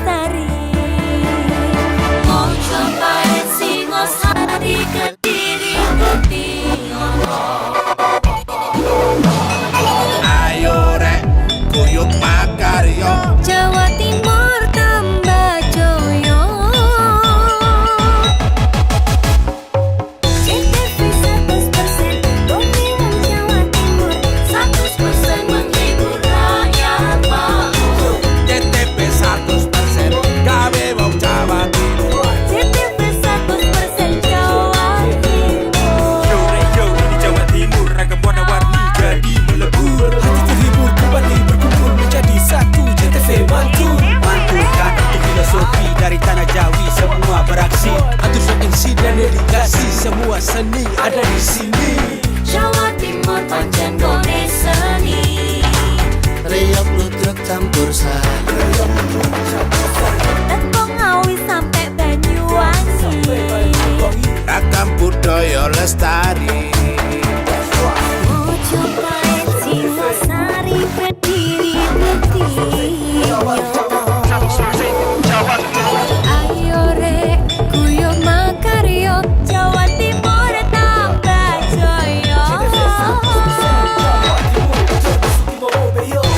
lestari. Mau cobain Singosari, Kediri, Kediri. Ayo rek, kuyuk makaryo. Jawa Timur tambah joyo. CTV 100% Bumi Wong Jawa Timur, 100% menghibur rakyat makmur. CTP 100% gawe wong Jawa Timur. CTV 100% Jawa Timur. Yo di Jawa Timur ragam warna-warni jadi melebur. Hati terhibur kembali berkumpul menjadi satu. CTV mantu mantulkan itu filosofi dari tanah Jawi, semua beraksi. Atur MC dan dedikasi, semua seni ada di sini. Jawa Timur pancen gone seni. Riok ludruk campur sari. Tembung Ngawi sampai Banyuwangi. Ragam budaya lestari. Mau cobain Singosari, Kediri, Kediri. Ayo rek, kuyuk makaryo. Jawa Timur tambah joyo.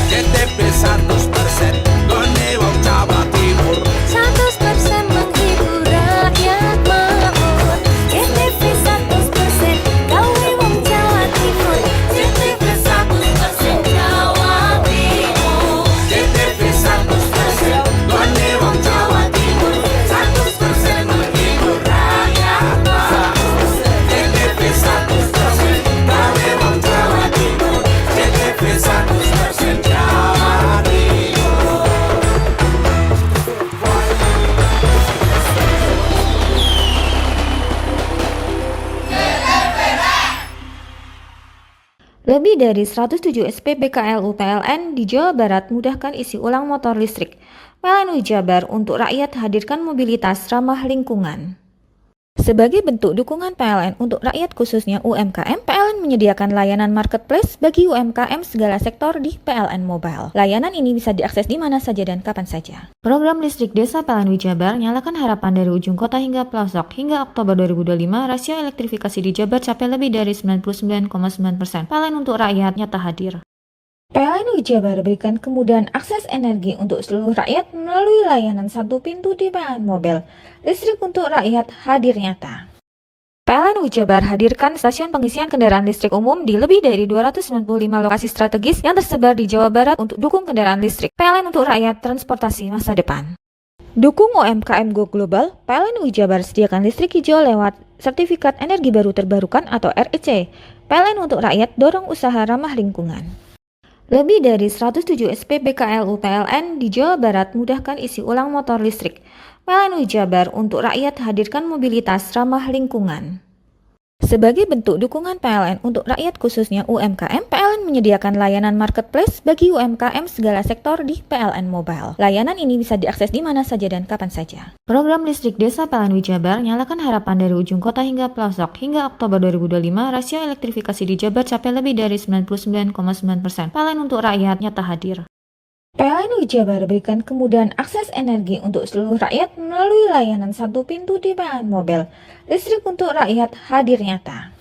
CTP 100% gone wong Jawa Timur. 100% menghibur rakyat makmur. CTV 100% gawe wong Jawa Timur. CTV 100% Jawa Timur. CTP 100% gone wong Jawa Timur. 100% menghibur rakyat makmur. CTP 100% gawe wong Jawa Timur. CTP 100% Jawa Timur. Lebih dari 107 SPBKLU PLN di Jawa Barat mudahkan isi ulang motor listrik. PLN Jabar untuk rakyat hadirkan mobilitas ramah lingkungan. Sebagai bentuk dukungan PLN untuk rakyat khususnya UMKM, PLN menyediakan layanan marketplace bagi UMKM segala sektor di PLN Mobile. Layanan ini bisa diakses di mana saja dan kapan saja. Program listrik desa PLN Jabar nyalakan harapan dari ujung kota hingga pelosok. Hingga Oktober 2025, rasio elektrifikasi di Jabar capai lebih dari 99,9%. PLN untuk rakyat nyata hadir. PLN Jabar berikan kemudahan akses energi untuk seluruh rakyat melalui layanan satu pintu di PLN Mobile. Listrik untuk rakyat hadir nyata. PLN Jabar hadirkan stasiun pengisian kendaraan listrik umum di lebih dari 295 lokasi strategis yang tersebar di Jawa Barat untuk dukung kendaraan listrik. PLN untuk rakyat transportasi masa depan. Dukung UMKM Go Global, PLN Jabar sediakan listrik hijau lewat Sertifikat Energi Baru Terbarukan atau REC. PLN untuk rakyat dorong usaha ramah lingkungan. Lebih dari 107 SPBKLU PLN di Jawa Barat mudahkan isi ulang motor listrik. PLN Jabar untuk rakyat hadirkan mobilitas ramah lingkungan. Sebagai bentuk dukungan PLN untuk rakyat khususnya UMKM, PLN menyediakan layanan marketplace bagi UMKM segala sektor di PLN Mobile. Layanan ini bisa diakses di mana saja dan kapan saja. Program listrik desa PLN Jabar nyalakan harapan dari ujung kota hingga pelosok. Hingga Oktober 2025, rasio elektrifikasi di Jabar capai lebih dari 99,9%. PLN untuk rakyat nyata hadir. PLN Jabar berikan kemudahan akses energi untuk seluruh rakyat melalui layanan satu pintu di PLN Mobile. Listrik untuk rakyat hadir nyata.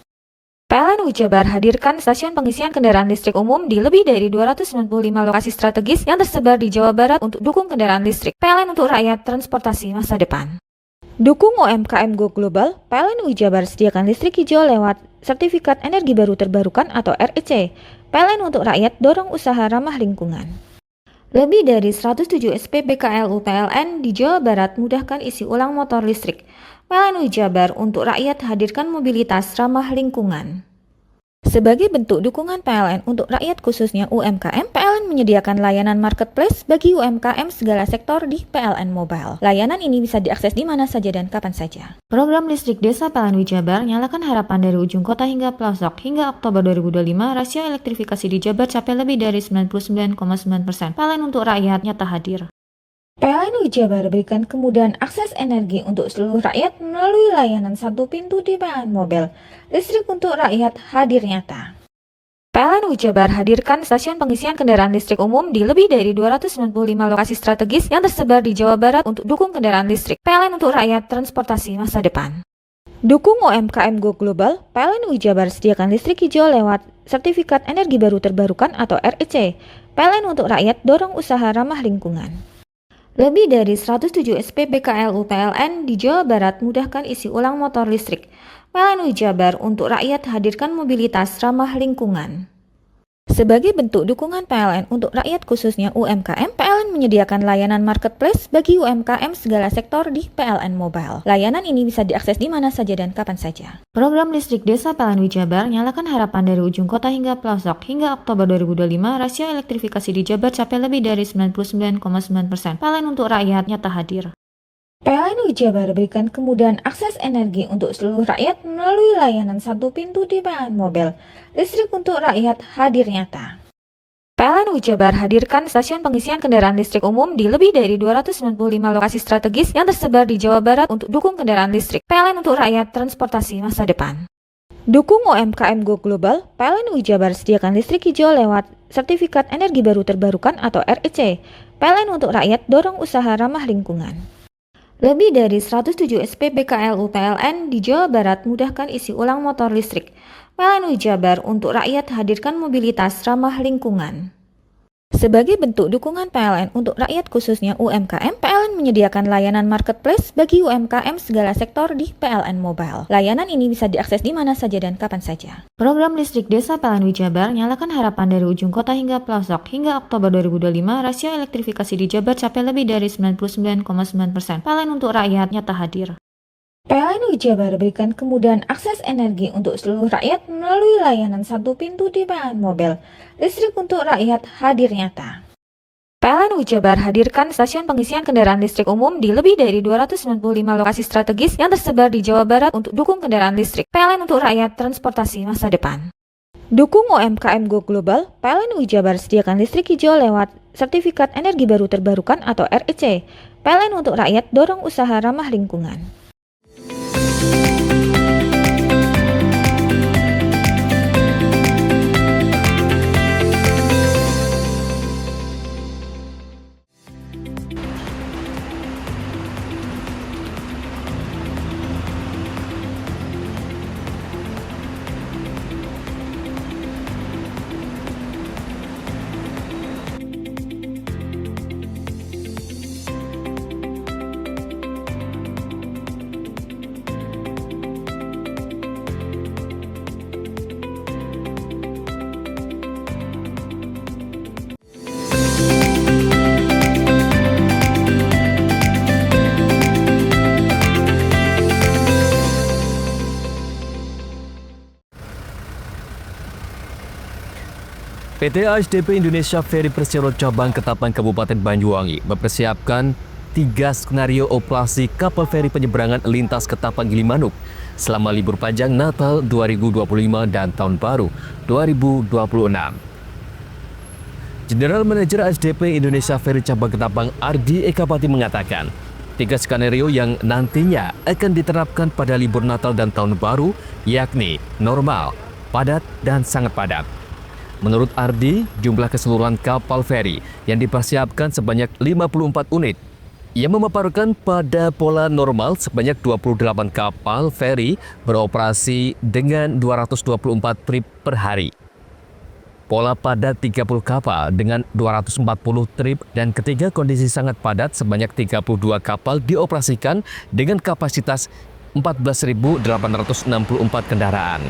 PLN Jabar hadirkan stasiun pengisian kendaraan listrik umum di lebih dari 295 lokasi strategis yang tersebar di Jawa Barat untuk dukung kendaraan listrik. PLN untuk rakyat transportasi masa depan. Dukung UMKM Go Global, PLN Jabar sediakan listrik hijau lewat Sertifikat Energi Baru Terbarukan atau REC. PLN untuk rakyat dorong usaha ramah lingkungan. Lebih dari 107 SPBKLU PLN di Jawa Barat mudahkan isi ulang motor listrik. PLN Jabar untuk rakyat hadirkan mobilitas ramah lingkungan. Sebagai bentuk dukungan PLN untuk rakyat khususnya UMKM, PLN menyediakan layanan marketplace bagi UMKM segala sektor di PLN Mobile. Layanan ini bisa diakses di mana saja dan kapan saja. Program listrik desa PLN Jabar nyalakan harapan dari ujung kota hingga pelosok. Hingga Oktober 2025, rasio elektrifikasi di Jabar capai lebih dari 99,9%. PLN untuk rakyat nyata hadir. PLN Jabar berikan kemudahan akses energi untuk seluruh rakyat melalui layanan satu pintu di PLN Mobile. Listrik untuk rakyat hadir nyata. PLN Jabar hadirkan stasiun pengisian kendaraan listrik umum di lebih dari 295 lokasi strategis yang tersebar di Jawa Barat untuk dukung kendaraan listrik. PLN untuk rakyat transportasi masa depan. Dukung UMKM Go Global, PLN Jabar sediakan listrik hijau lewat Sertifikat Energi Baru Terbarukan atau REC. PLN untuk rakyat dorong usaha ramah lingkungan. Lebih dari 107 SPBKLU PLN di Jawa Barat mudahkan isi ulang motor listrik. PLN Jabar untuk rakyat hadirkan mobilitas ramah lingkungan. Sebagai bentuk dukungan PLN untuk rakyat khususnya UMKM, PLN menyediakan layanan marketplace bagi UMKM segala sektor di PLN Mobile. Layanan ini bisa diakses di mana saja dan kapan saja. Program listrik desa PLN Jabar nyalakan harapan dari ujung kota hingga pelosok. Hingga Oktober 2025, rasio elektrifikasi di Jabar capai lebih dari 99,9%. PLN untuk rakyat nyata hadir. PLN Jabar berikan kemudahan akses energi untuk seluruh rakyat melalui layanan satu pintu di PLN Mobile. Listrik untuk rakyat hadir nyata. PLN Jabar hadirkan stasiun pengisian kendaraan listrik umum di lebih dari 295 lokasi strategis yang tersebar di Jawa Barat untuk dukung kendaraan listrik. PLN untuk rakyat transportasi masa depan. Dukung UMKM Go Global, PLN Jabar sediakan listrik hijau lewat Sertifikat Energi Baru Terbarukan atau REC. PLN untuk rakyat dorong usaha ramah lingkungan. Lebih dari 107 SPBKLU PLN di Jawa Barat mudahkan isi ulang motor listrik. PLN Jabar untuk rakyat hadirkan mobilitas ramah lingkungan. Sebagai bentuk dukungan PLN untuk rakyat khususnya UMKM, PLN menyediakan layanan marketplace bagi UMKM segala sektor di PLN Mobile. Layanan ini bisa diakses di mana saja dan kapan saja. Program listrik desa PLN Jabar nyalakan harapan dari ujung kota hingga pelosok. Hingga Oktober 2025, rasio elektrifikasi di Jabar capai lebih dari 99,9%. PLN untuk rakyat nyata hadir. PLN Jabar berikan kemudahan akses energi untuk seluruh rakyat melalui layanan satu pintu di PLN Mobile. Listrik untuk rakyat hadir nyata. PLN Jabar hadirkan stasiun pengisian kendaraan listrik umum di lebih dari 295 lokasi strategis yang tersebar di Jawa Barat untuk dukung kendaraan listrik. PLN untuk rakyat transportasi masa depan. Dukung UMKM Go Global, PLN Jabar sediakan listrik hijau lewat Sertifikat Energi Baru Terbarukan atau REC. PLN untuk rakyat dorong usaha ramah lingkungan. PT ASDP Indonesia Ferry Persero Cabang Ketapang Kabupaten Banyuwangi mempersiapkan 3 skenario operasi kapal feri penyeberangan lintas Ketapang Gilimanuk selama libur panjang Natal 2025 dan Tahun Baru 2026. General Manager ASDP Indonesia Ferry Cabang Ketapang Ardi Ekapati mengatakan, 3 skenario yang nantinya akan diterapkan pada libur Natal dan Tahun Baru yakni normal, padat, dan sangat padat. Menurut Ardi, jumlah keseluruhan kapal feri yang dipersiapkan sebanyak 54 unit. Ia memaparkan pada pola normal sebanyak 28 kapal feri beroperasi dengan 224 trip per hari. Pola padat 30 kapal dengan 240 trip dan ketiga kondisi sangat padat sebanyak 32 kapal dioperasikan dengan kapasitas 14.864 kendaraan.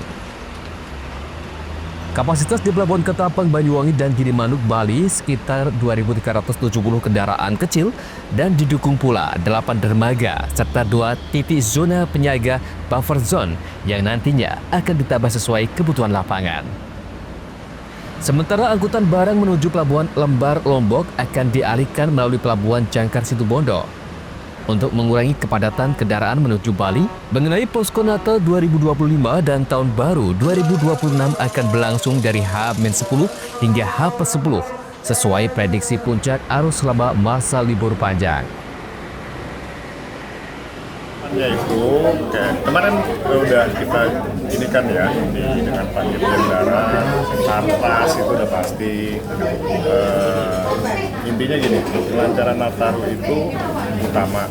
Kapasitas di Pelabuhan Ketapang, Banyuwangi, dan Gilimanuk, Bali sekitar 2.370 kendaraan kecil dan didukung pula 8 dermaga serta 2 titik zona penyaga buffer zone yang nantinya akan ditambah sesuai kebutuhan lapangan. Sementara angkutan barang menuju Pelabuhan Lembar Lombok akan dialihkan melalui Pelabuhan Jangkar Situbondo. Untuk mengurangi kepadatan kendaraan menuju Bali, mengenai posko Natal 2025 dan Tahun Baru 2026 akan berlangsung dari H-10 hingga H+10 sesuai prediksi puncak arus selama masa libur panjang. Yaitu kayak kemarin udah kita ini kan ya dengan Pak Dirjen Darat, Sarpas itu udah pasti. Intinya gini, kelancaran Nataru itu utama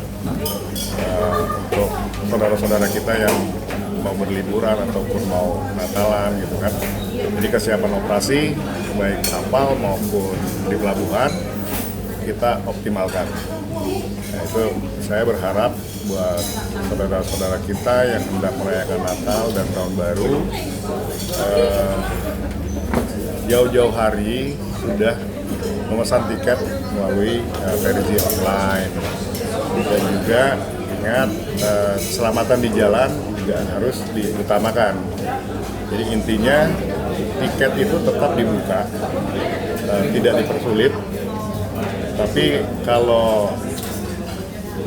untuk saudara-saudara kita yang mau berliburan ataupun mau Natalan gitu kan. Jadi kesiapan operasi baik kapal maupun di pelabuhan kita optimalkan. Nah, itu saya berharap buat saudara-saudara kita yang hendak merayakan Natal dan Tahun Baru jauh-jauh hari sudah memesan tiket melalui versi online. Dan juga ingat keselamatan di jalan juga harus diutamakan. Jadi intinya tiket itu tetap dibuka, tidak dipersulit. Tapi kalau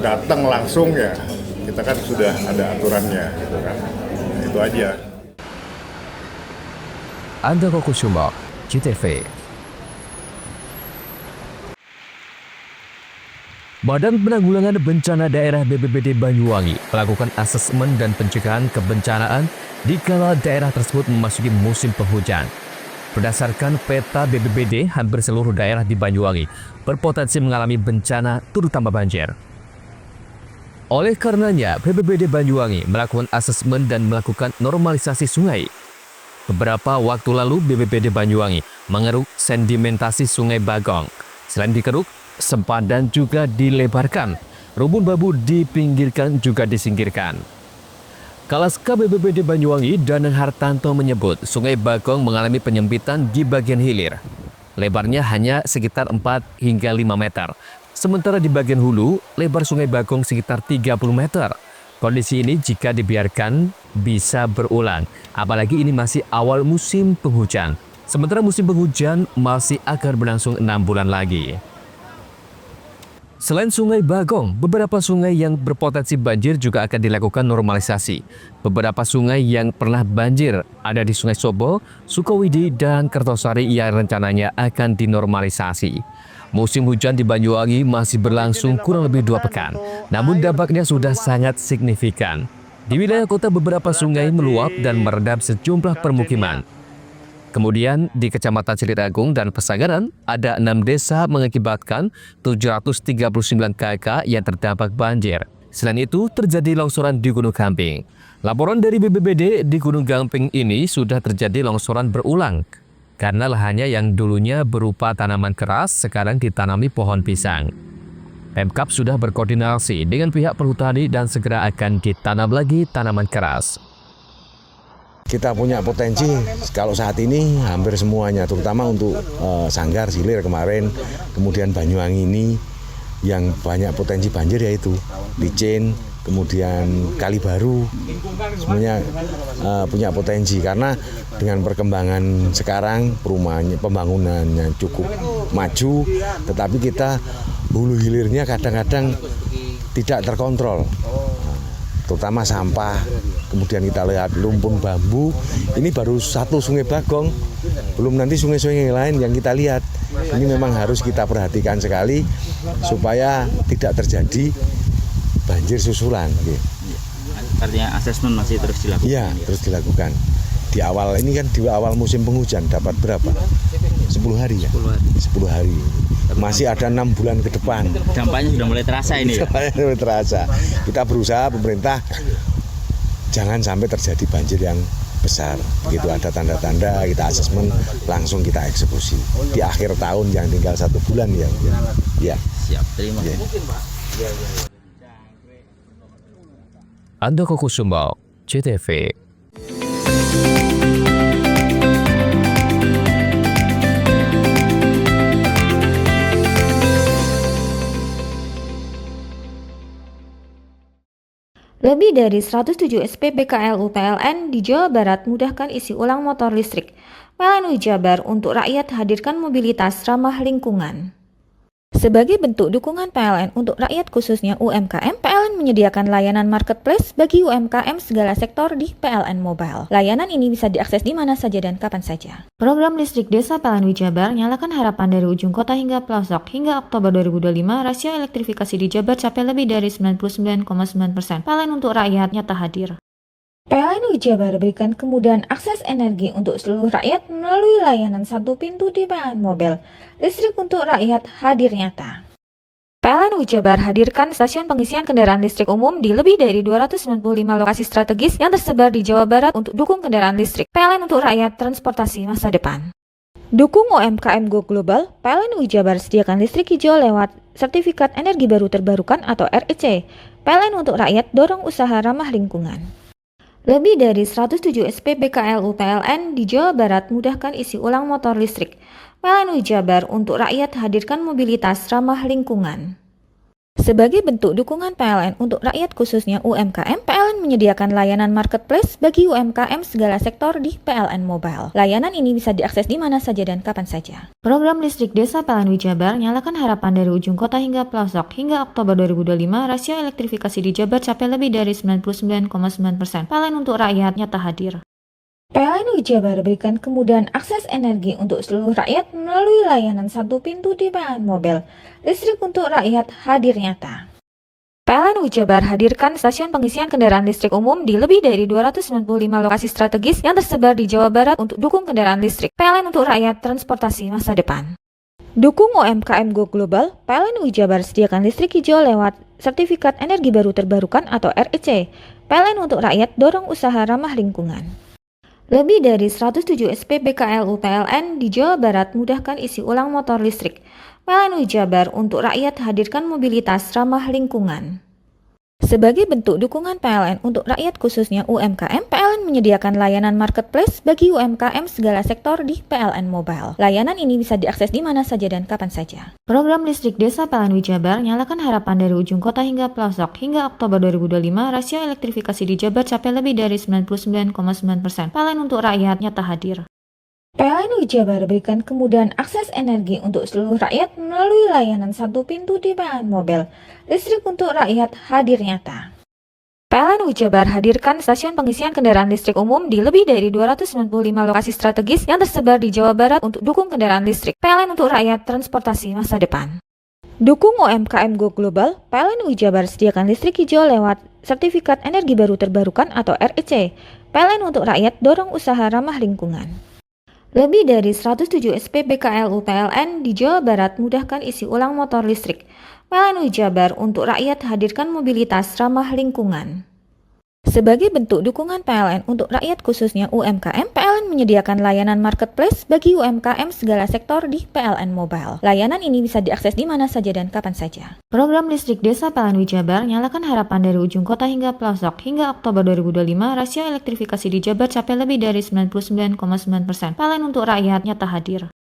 datang langsung ya kita kan sudah ada aturannya gitu kan. Nah, itu aja. Andoko Kusumo, CTV. Badan Penanggulangan Bencana Daerah BPBD Banyuwangi melakukan asesmen dan pencegahan kebencanaan di kala daerah tersebut memasuki musim penghujan. Berdasarkan peta BPBD, hampir seluruh daerah di Banyuwangi berpotensi mengalami bencana terutama banjir. Oleh karenanya, BPBD Banyuwangi melakukan asesmen dan melakukan normalisasi sungai. Beberapa waktu lalu, BPBD Banyuwangi mengeruk sedimentasi Sungai Bagong. Selain dikeruk, sempadan juga dilebarkan. Rumpun bambu dipinggirkan juga disingkirkan. Kalaska BPBD Banyuwangi, Danang Hartanto menyebut Sungai Bagong mengalami penyempitan di bagian hilir. Lebarnya hanya sekitar 4 hingga 5 meter. Sementara di bagian hulu, lebar Sungai Bagong sekitar 30 meter. Kondisi ini jika dibiarkan bisa berulang, apalagi ini masih awal musim penghujan. Sementara musim penghujan masih akan berlangsung 6 bulan lagi. Selain Sungai Bagong, beberapa sungai yang berpotensi banjir juga akan dilakukan normalisasi. Beberapa sungai yang pernah banjir ada di Sungai Sobo, Sukowidi, dan Kertosari yang rencananya akan dinormalisasi. Musim hujan di Banyuwangi masih berlangsung kurang lebih 2 pekan, namun dampaknya sudah sangat signifikan. Di wilayah kota beberapa sungai meluap dan merendam sejumlah permukiman. Kemudian di Kecamatan Celiragung dan Pesangaran ada 6 desa mengakibatkan 739 KK yang terdampak banjir. Selain itu terjadi longsoran di Gunung Gamping. Laporan dari BPBD di Gunung Gamping ini sudah terjadi longsoran berulang karena lahannya yang dulunya berupa tanaman keras sekarang ditanami pohon pisang. Pemkab sudah berkoordinasi dengan pihak perhutani dan segera akan ditanam lagi tanaman keras. Kita punya potensi kalau saat ini hampir semuanya, terutama untuk Sanggar, Silir kemarin, kemudian Banyuwangi ini yang banyak potensi banjir yaitu Licin, kemudian Kalibaru, semuanya punya potensi karena dengan perkembangan sekarang perumahannya, pembangunannya cukup maju, tetapi kita hulu hilirnya kadang-kadang tidak terkontrol. Terutama sampah, kemudian kita lihat lumpur bambu, ini baru satu Sungai Bagong, belum nanti sungai-sungai lain yang kita lihat. Ini memang harus kita perhatikan sekali supaya tidak terjadi banjir susulan. Artinya asesmen masih terus dilakukan? Iya, terus dilakukan. Di awal ini kan di awal musim penghujan dapat berapa? 10 hari ya? 10 hari. Masih ada 6 bulan ke depan. Dampaknya sudah mulai terasa ini ya? Dampaknya mulai terasa. Kita berusaha pemerintah jangan sampai terjadi banjir yang besar. Begitu ada tanda-tanda kita asesmen langsung kita eksekusi. Di akhir tahun yang tinggal 1 bulan ya. Ya. Siap, terima kasih. Andoko Kusumo, CTV. Lebih dari 107 SPB KLU PLN di Jawa Barat mudahkan isi ulang motor listrik. PLN Jabar untuk rakyat hadirkan mobilitas ramah lingkungan. Sebagai bentuk dukungan PLN untuk rakyat khususnya UMKM, PLN menyediakan layanan marketplace bagi UMKM segala sektor di PLN Mobile. Layanan ini bisa diakses di mana saja dan kapan saja. Program listrik desa PLN Jabar nyalakan harapan dari ujung kota hingga pelosok. Hingga Oktober 2025, rasio elektrifikasi di Jabar capai lebih dari 99,9%. PLN untuk rakyat nyata hadir. PLN Jabar berikan kemudahan akses energi untuk seluruh rakyat melalui layanan satu pintu di PLN Mobile. Listrik untuk rakyat hadir nyata. PLN Jabar hadirkan stasiun pengisian kendaraan listrik umum di lebih dari 295 lokasi strategis yang tersebar di Jawa Barat untuk dukung kendaraan listrik. PLN untuk rakyat transportasi masa depan. Dukung UMKM Go Global, PLN Jabar sediakan listrik hijau lewat Sertifikat Energi Baru Terbarukan atau REC. PLN untuk rakyat dorong usaha ramah lingkungan. Lebih dari 107 SPBKLU PLN di Jawa Barat mudahkan isi ulang motor listrik. PLN Jabar untuk rakyat hadirkan mobilitas ramah lingkungan. Sebagai bentuk dukungan PLN untuk rakyat khususnya UMKM, PLN menyediakan layanan marketplace bagi UMKM segala sektor di PLN Mobile. Layanan ini bisa diakses di mana saja dan kapan saja. Program listrik desa PLN Jabar nyalakan harapan dari ujung kota hingga pelosok. Hingga Oktober 2025, rasio elektrifikasi di Jabar capai lebih dari 99,9%. PLN untuk rakyat nyata hadir. PLN Jabar berikan kemudahan akses energi untuk seluruh rakyat melalui layanan satu pintu di PLN Mobile. Listrik untuk rakyat hadir nyata. PLN Jabar hadirkan stasiun pengisian kendaraan listrik umum di lebih dari 295 lokasi strategis yang tersebar di Jawa Barat untuk dukung kendaraan listrik. PLN untuk rakyat transportasi masa depan. Dukung UMKM Go Global, PLN Jabar sediakan listrik hijau lewat Sertifikat Energi Baru Terbarukan atau REC. PLN untuk rakyat dorong usaha ramah lingkungan. Lebih dari 107 SPBKLU PLN di Jawa Barat mudahkan isi ulang motor listrik. PLN Jabar untuk rakyat hadirkan mobilitas ramah lingkungan. Sebagai bentuk dukungan PLN untuk rakyat khususnya UMKM, PLN menyediakan layanan marketplace bagi UMKM segala sektor di PLN Mobile. Layanan ini bisa diakses di mana saja dan kapan saja. Program listrik desa PLN Jabar nyalakan harapan dari ujung kota hingga pelosok. Hingga Oktober 2025, rasio elektrifikasi di Jabar capai lebih dari 99,9%. PLN untuk rakyat nyata hadir. PLN Jabar berikan kemudahan akses energi untuk seluruh rakyat melalui layanan satu pintu di PLN Mobile. Listrik untuk rakyat hadir nyata. PLN Jabar hadirkan stasiun pengisian kendaraan listrik umum di lebih dari 295 lokasi strategis yang tersebar di Jawa Barat untuk dukung kendaraan listrik. PLN untuk rakyat transportasi masa depan. Dukung UMKM Go Global, PLN Jabar sediakan listrik hijau lewat Sertifikat Energi Baru Terbarukan atau REC. PLN untuk rakyat dorong usaha ramah lingkungan. Lebih dari 107 SPBKLU PLN di Jawa Barat mudahkan isi ulang motor listrik. PLN Jabar untuk rakyat hadirkan mobilitas ramah lingkungan. Sebagai bentuk dukungan PLN untuk rakyat khususnya UMKM, PLN menyediakan layanan marketplace bagi UMKM segala sektor di PLN Mobile. Layanan ini bisa diakses di mana saja dan kapan saja. Program listrik desa PLN Jabar nyalakan harapan dari ujung kota hingga pelosok. Hingga Oktober 2025, rasio elektrifikasi di Jabar capai lebih dari 99,9%. PLN untuk rakyat nyata hadir.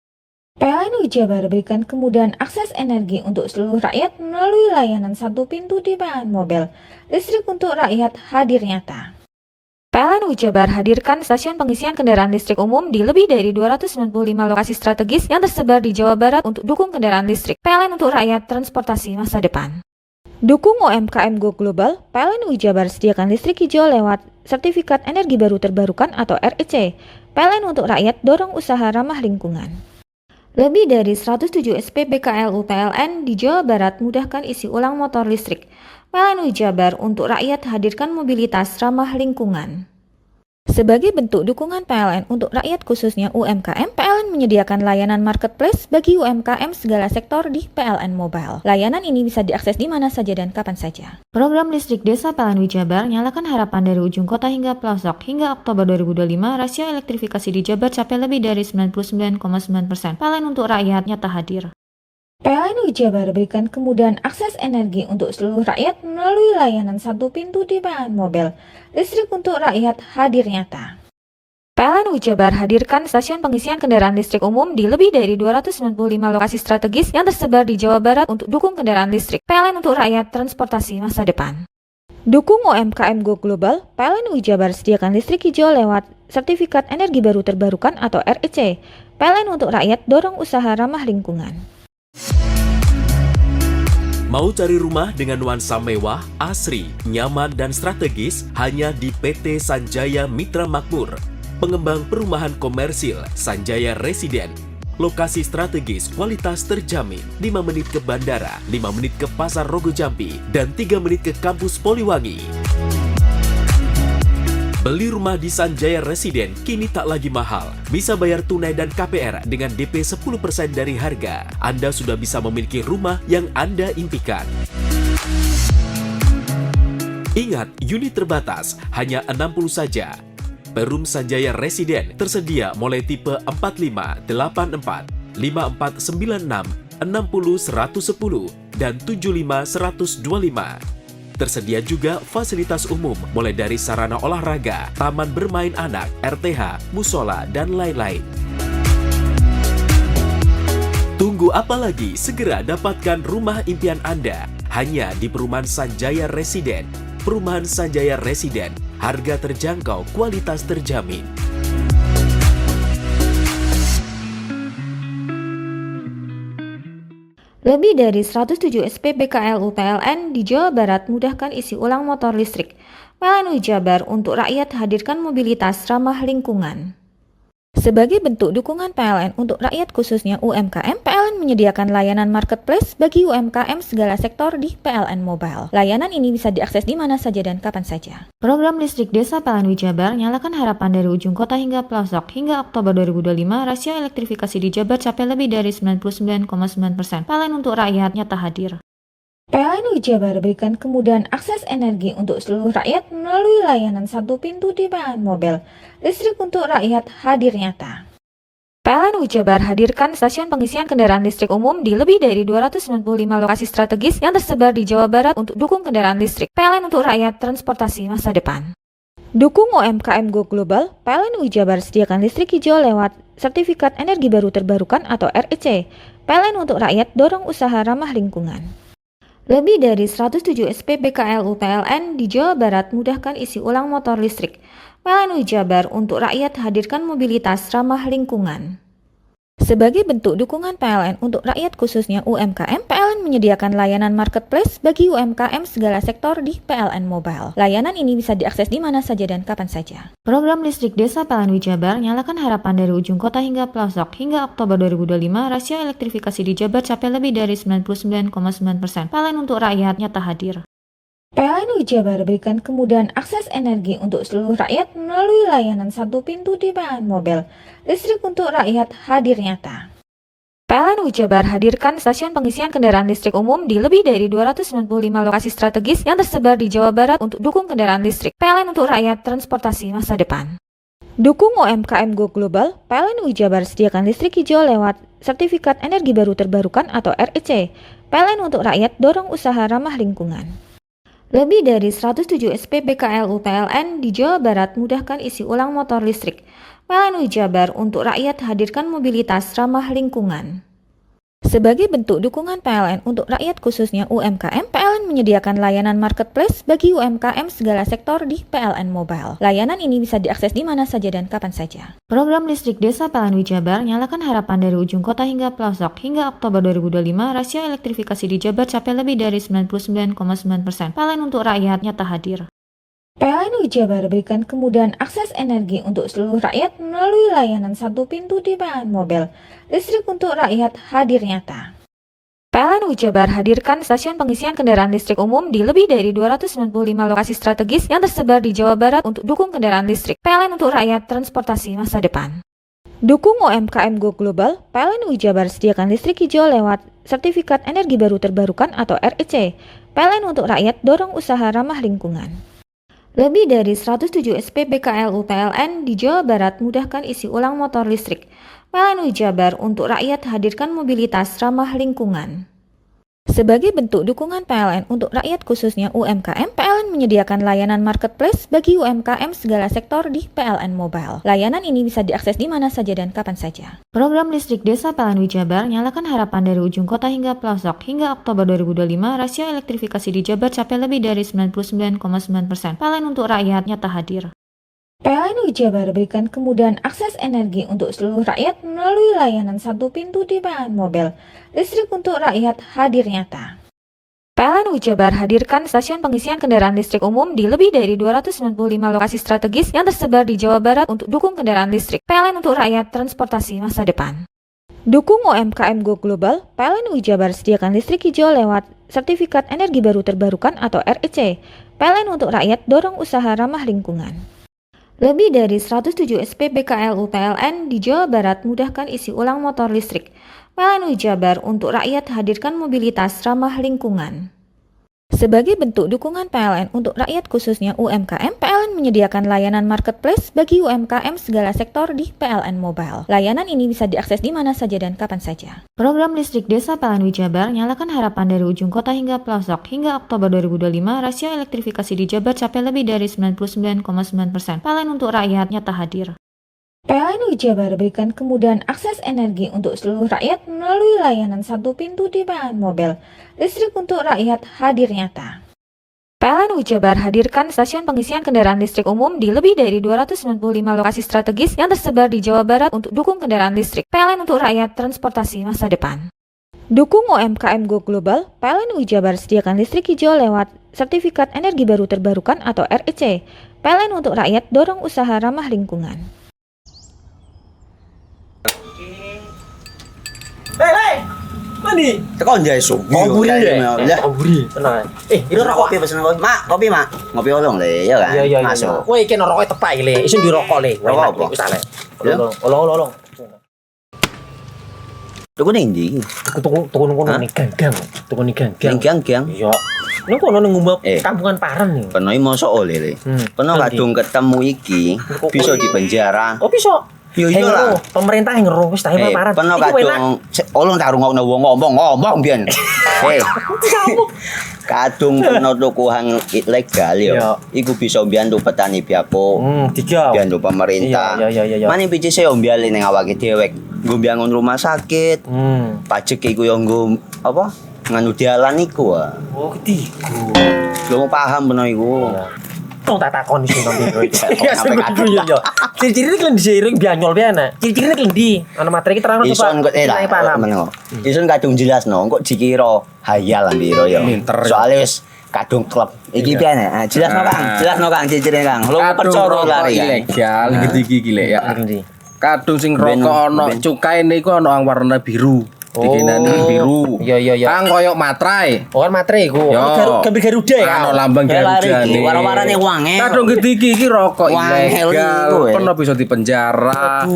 PLN Jabar berikan kemudahan akses energi untuk seluruh rakyat melalui layanan satu pintu di PLN Mobile. Listrik untuk rakyat hadir nyata. PLN Jabar hadirkan stasiun pengisian kendaraan listrik umum di lebih dari 295 lokasi strategis yang tersebar di Jawa Barat untuk dukung kendaraan listrik. PLN untuk rakyat transportasi masa depan. Dukung UMKM Go Global, PLN Jabar sediakan listrik hijau lewat Sertifikat Energi Baru Terbarukan atau REC. PLN untuk rakyat dorong usaha ramah lingkungan. Lebih dari 107 SPBKLU PLN di Jawa Barat mudahkan isi ulang motor listrik. PLN Jabar untuk rakyat hadirkan mobilitas ramah lingkungan. Sebagai bentuk dukungan PLN untuk rakyat khususnya UMKM, PLN menyediakan layanan marketplace bagi UMKM segala sektor di PLN Mobile. Layanan ini bisa diakses di mana saja dan kapan saja. Program listrik desa PLN Jabar nyalakan harapan dari ujung kota hingga pelosok. Hingga Oktober 2025, rasio elektrifikasi di Jabar capai lebih dari 99,9%. PLN untuk rakyat nyata hadir. PLN Jabar berikan kemudahan akses energi untuk seluruh rakyat melalui layanan satu pintu di PLN Mobile. Listrik untuk rakyat hadir nyata. PLN Jabar hadirkan stasiun pengisian kendaraan listrik umum di lebih dari 295 lokasi strategis yang tersebar di Jawa Barat untuk dukung kendaraan listrik. PLN untuk rakyat transportasi masa depan. Dukung UMKM Go Global, PLN Jabar sediakan listrik hijau lewat Sertifikat Energi Baru Terbarukan atau REC. PLN untuk rakyat dorong usaha ramah lingkungan. Mau cari rumah dengan nuansa mewah, asri, nyaman, dan strategis hanya di PT Sanjaya Mitra Makmur. Pengembang perumahan komersil Sanjaya Residen. Lokasi strategis, kualitas terjamin. 5 menit ke bandara, 5 menit ke Pasar Rogo Jambi, dan 3 menit ke kampus Poliwangi. Beli rumah di Sanjaya Residen kini tak lagi mahal. Bisa bayar tunai dan KPR dengan DP 10% dari harga. Anda sudah bisa memiliki rumah yang Anda impikan. Ingat, unit terbatas, hanya 60 saja. Perum Sanjaya Residen tersedia mulai tipe 45, 84, 5496, 60 110, dan 75 125. Tersedia juga fasilitas umum mulai dari sarana olahraga, taman bermain anak, RTH, musola, dan lain-lain. Tunggu apa lagi? Segera dapatkan rumah impian Anda hanya di Perumahan Sanjaya Residen. Perumahan Sanjaya Residen, harga terjangkau, kualitas terjamin. Lebih dari 107 SPBKLU PLN di Jawa Barat mudahkan isi ulang motor listrik. PLN Jabar untuk rakyat hadirkan mobilitas ramah lingkungan. Sebagai bentuk dukungan PLN untuk rakyat khususnya UMKM, PLN menyediakan layanan marketplace bagi UMKM segala sektor di PLN Mobile. Layanan ini bisa diakses di mana saja dan kapan saja. Program listrik desa PLN Jabar nyalakan harapan dari ujung kota hingga pelosok. Hingga Oktober 2025, rasio elektrifikasi di Jabar capai lebih dari 99,9%. PLN untuk rakyat nyata hadir. PLN Jabar berikan kemudahan akses energi untuk seluruh rakyat melalui layanan satu pintu di PLN Mobile. Listrik untuk rakyat hadir nyata. PLN Jabar hadirkan stasiun pengisian kendaraan listrik umum di lebih dari 295 lokasi strategis yang tersebar di Jawa Barat untuk dukung kendaraan listrik. PLN untuk rakyat transportasi masa depan. Dukung UMKM Go Global, PLN Jabar sediakan listrik hijau lewat Sertifikat Energi Baru Terbarukan atau REC. PLN untuk rakyat dorong usaha ramah lingkungan. Lebih dari 107 SPBKLU PLN di Jawa Barat mudahkan isi ulang motor listrik. PLN Jabar untuk rakyat hadirkan mobilitas ramah lingkungan. Sebagai bentuk dukungan PLN untuk rakyat khususnya UMKM, PLN menyediakan layanan marketplace bagi UMKM segala sektor di PLN Mobile. Layanan ini bisa diakses di mana saja dan kapan saja. Program listrik desa PLN Jabar nyalakan harapan dari ujung kota hingga pelosok. Hingga Oktober 2025, rasio elektrifikasi di Jabar capai lebih dari 99,9%. PLN untuk rakyat nyata hadir. PLN Jabar berikan kemudahan akses energi untuk seluruh rakyat melalui layanan satu pintu di PLN Mobile. Listrik untuk rakyat hadir nyata. PLN Jabar hadirkan stasiun pengisian kendaraan listrik umum di lebih dari 295 lokasi strategis yang tersebar di Jawa Barat untuk dukung kendaraan listrik. PLN untuk rakyat transportasi masa depan. Dukung UMKM Go Global, PLN Jabar sediakan listrik hijau lewat Sertifikat Energi Baru Terbarukan atau REC. PLN untuk rakyat dorong usaha ramah lingkungan. Lebih dari 107 SPBKLU PLN di Jawa Barat mudahkan isi ulang motor listrik. PLN Jabar untuk rakyat hadirkan mobilitas ramah lingkungan. Sebagai bentuk dukungan PLN untuk rakyat khususnya UMKM, PLN menyediakan layanan marketplace bagi UMKM segala sektor di PLN Mobile. Layanan ini bisa diakses di mana saja dan kapan saja. Program listrik desa PLN Jabar nyalakan harapan dari ujung kota hingga pelosok. Hingga Oktober 2025, rasio elektrifikasi di Jabar capai lebih dari 99,9%. PLN untuk rakyat nyata hadir. PLN Jabar berikan kemudahan akses energi untuk seluruh rakyat melalui layanan satu pintu di PLN Mobile. Listrik untuk rakyat hadir nyata. PLN Jabar hadirkan stasiun pengisian kendaraan listrik umum di lebih dari 295 lokasi strategis yang tersebar di Jawa Barat untuk dukung kendaraan listrik. PLN untuk rakyat transportasi masa depan. Dukung UMKM Go Global, PLN Jabar sediakan listrik hijau lewat Sertifikat Energi Baru Terbarukan atau REC. PLN untuk rakyat dorong usaha ramah lingkungan. Lebih dari 107 SPBKLU PLN di Jawa Barat mudahkan isi ulang motor listrik. PLN Jabar untuk rakyat hadirkan mobilitas ramah lingkungan. Sebagai bentuk dukungan PLN untuk rakyat khususnya UMKM, PLN menyediakan layanan marketplace bagi UMKM segala sektor di PLN Mobile. Layanan ini bisa diakses di mana saja dan kapan saja. Program listrik desa PLN Jabar nyalakan harapan dari ujung kota hingga pelosok. Hingga Oktober 2025, rasio elektrifikasi di Jabar capai lebih dari 99,9%. PLN untuk rakyat nyata hadir. PLN Jabar berikan kemudahan akses energi untuk seluruh rakyat melalui layanan satu pintu di PLN Mobile. Listrik untuk rakyat hadir nyata. PLN Jabar hadirkan stasiun pengisian kendaraan listrik umum di lebih dari 295 lokasi strategis yang tersebar di Jawa Barat untuk dukung kendaraan listrik. PLN untuk rakyat, transportasi masa depan. Dukung UMKM Go Global, PLN Jabar sediakan listrik hijau lewat Sertifikat Energi Baru Terbarukan atau REC. PLN untuk rakyat, dorong usaha ramah lingkungan. Lebih dari 107 SPBKLU PLN di Jawa Barat mudahkan isi ulang motor listrik. PLN Jabar untuk rakyat hadirkan mobilitas ramah lingkungan. Sebagai bentuk dukungan PLN untuk rakyat khususnya UMKM, PLN menyediakan layanan marketplace bagi UMKM segala sektor di PLN Mobile. Layanan ini bisa diakses di mana saja dan kapan saja. Program listrik desa PLN Jabar nyalakan harapan dari ujung kota hingga pelosok. Hingga Oktober 2025, rasio elektrifikasi di Jabar capai lebih dari 99,9%. PLN untuk rakyat nyata hadir. PLN Jabar berikan kemudahan akses energi untuk seluruh rakyat melalui layanan satu pintu di PLN Mobile. Listrik untuk rakyat hadir nyata. PLN Jabar hadirkan stasiun pengisian kendaraan listrik umum di lebih dari 295 lokasi strategis yang tersebar di Jawa Barat untuk dukung kendaraan listrik. PLN untuk rakyat, transportasi masa depan. Dukung UMKM Go Global, PLN Jabar sediakan listrik hijau lewat Sertifikat Energi Baru Terbarukan atau REC. PLN untuk rakyat, dorong usaha ramah lingkungan. Mandi. Tekan jaya su. Ngoburi deh. Ya. Ngoburi, tenang. Ini rokok. Kopi pesen kopi. Mak, kopi mak. Ngopi olong le, ya kan. Iya. Masuk. Woi, kena rokok tepak le. Isun di rokok le. Rokok apa? Wis ale. Ya. Olong. Tuku ning ndi? Tuku ning gang. Tuku ning gang. Gang. Iya. Nang kono ning ngumap Eh. kampungan Paren nih. Peno iki mosok oleh le. Peno kadung ketemu iki bisa dipenjara. Oh, bisa. Yo iya lah. Pemerintah yang ngero wis tahe Paren. Peno kadung olong tak rungokno wong ngomong biyen. Kadung peno tuku hang ilegal yo. Iku bisa mbiyantu petani biako. Tiga. Mbiyantu pemerintah. Iya. Mane pici se mbiali ning awake dhewek. Nggo mbiyangun rumah sakit. Pajak iku yo nggo apa? Nganu dalan iku. Oh, ketigo. Lu paham peno iku. Tong tak takon iso nang biro iki. Ya yo. Ciri-ciri iki diseiring bianyol biana. Ciri-ciri iki ndi? Ana materi iki terang Ison kok meneng. Ison kadung jelasno kok dikira hayal lan biro yo. Soale wis kadung klub. Iki piye jelasno Kang ciri-ciri Kang. Lu percaya lari ilegal iki lek ya. Kadung sing rokok ana cukaine iku ana warna biru. Dikenani biru. Iya. Kang koyo materai. Oh, kan materai iku. Gambar Garuda ya. Ano lambang Garuda nih. Warna-warnane wange. Kadung iki rokok ilegal. Pernah bisa dipenjara.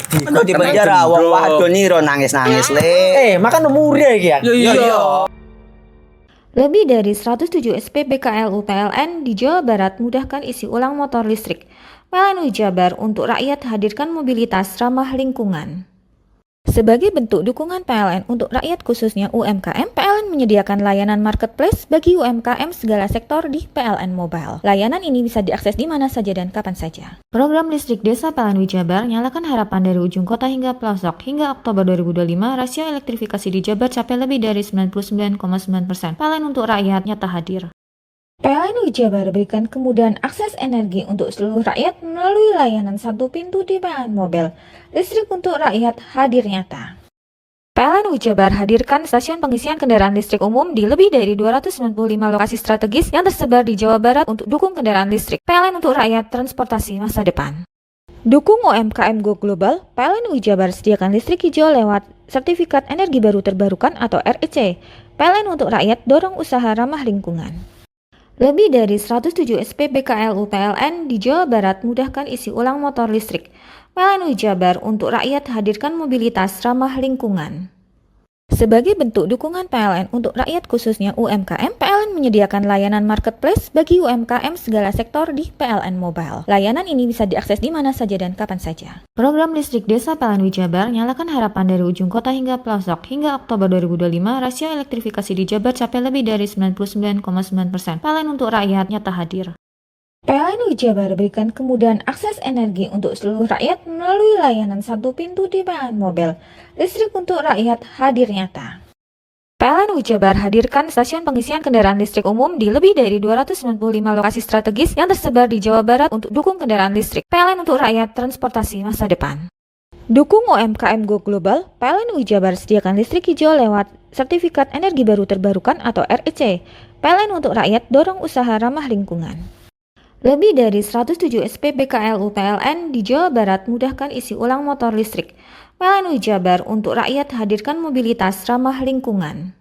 Pernah dipenjara wong wadon iro nangis-nangis le. Makan murah iki ya. Iya. Lebih dari 107 SPBKLU PLN di Jawa Barat mudahkan isi ulang motor listrik. PLN Jabar untuk rakyat hadirkan mobilitas ramah lingkungan. Sebagai bentuk dukungan PLN untuk rakyat khususnya UMKM, PLN menyediakan layanan marketplace bagi UMKM segala sektor di PLN Mobile. Layanan ini bisa diakses di mana saja dan kapan saja. Program listrik desa PLN Jabar nyalakan harapan dari ujung kota hingga pelosok. Hingga Oktober 2025, rasio elektrifikasi di Jabar capai lebih dari 99,9%. PLN untuk rakyat nyata hadir. PLN Jabar berikan kemudahan akses energi untuk seluruh rakyat melalui layanan satu pintu di PLN Mobile. Listrik untuk rakyat hadir nyata. PLN Jabar hadirkan stasiun pengisian kendaraan listrik umum di lebih dari 295 lokasi strategis yang tersebar di Jawa Barat untuk dukung kendaraan listrik. PLN untuk rakyat, transportasi masa depan. Dukung UMKM Go Global, PLN Jabar sediakan listrik hijau lewat Sertifikat Energi Baru Terbarukan atau REC. PLN untuk rakyat, dorong usaha ramah lingkungan. Lebih dari 107 SPBKLU PLN di Jawa Barat mudahkan isi ulang motor listrik. PLN Jabar untuk rakyat hadirkan mobilitas ramah lingkungan. Sebagai bentuk dukungan PLN untuk rakyat khususnya UMKM, PLN menyediakan layanan marketplace bagi UMKM segala sektor di PLN Mobile. Layanan ini bisa diakses di mana saja dan kapan saja. Program listrik desa PLN Jabar nyalakan harapan dari ujung kota hingga pelosok. Hingga Oktober 2025, rasio elektrifikasi di Jabar capai lebih dari 99,9%. PLN untuk rakyat nyata hadir. PLN Jabar berikan kemudahan akses energi untuk seluruh rakyat melalui layanan satu pintu di PLN Mobile. Listrik untuk rakyat hadir nyata. PLN Jabar hadirkan stasiun pengisian kendaraan listrik umum di lebih dari 295 lokasi strategis yang tersebar di Jawa Barat untuk dukung kendaraan listrik. PLN untuk rakyat, transportasi masa depan. Dukung UMKM Go Global, PLN UI Jabar sediakan listrik hijau lewat Sertifikat Energi Baru Terbarukan atau REC. PLN untuk rakyat dorong usaha ramah lingkungan. Lebih dari 107 SPBKLU PLN di Jawa Barat mudahkan isi ulang motor listrik. PLN UI Jabar untuk rakyat hadirkan mobilitas ramah lingkungan.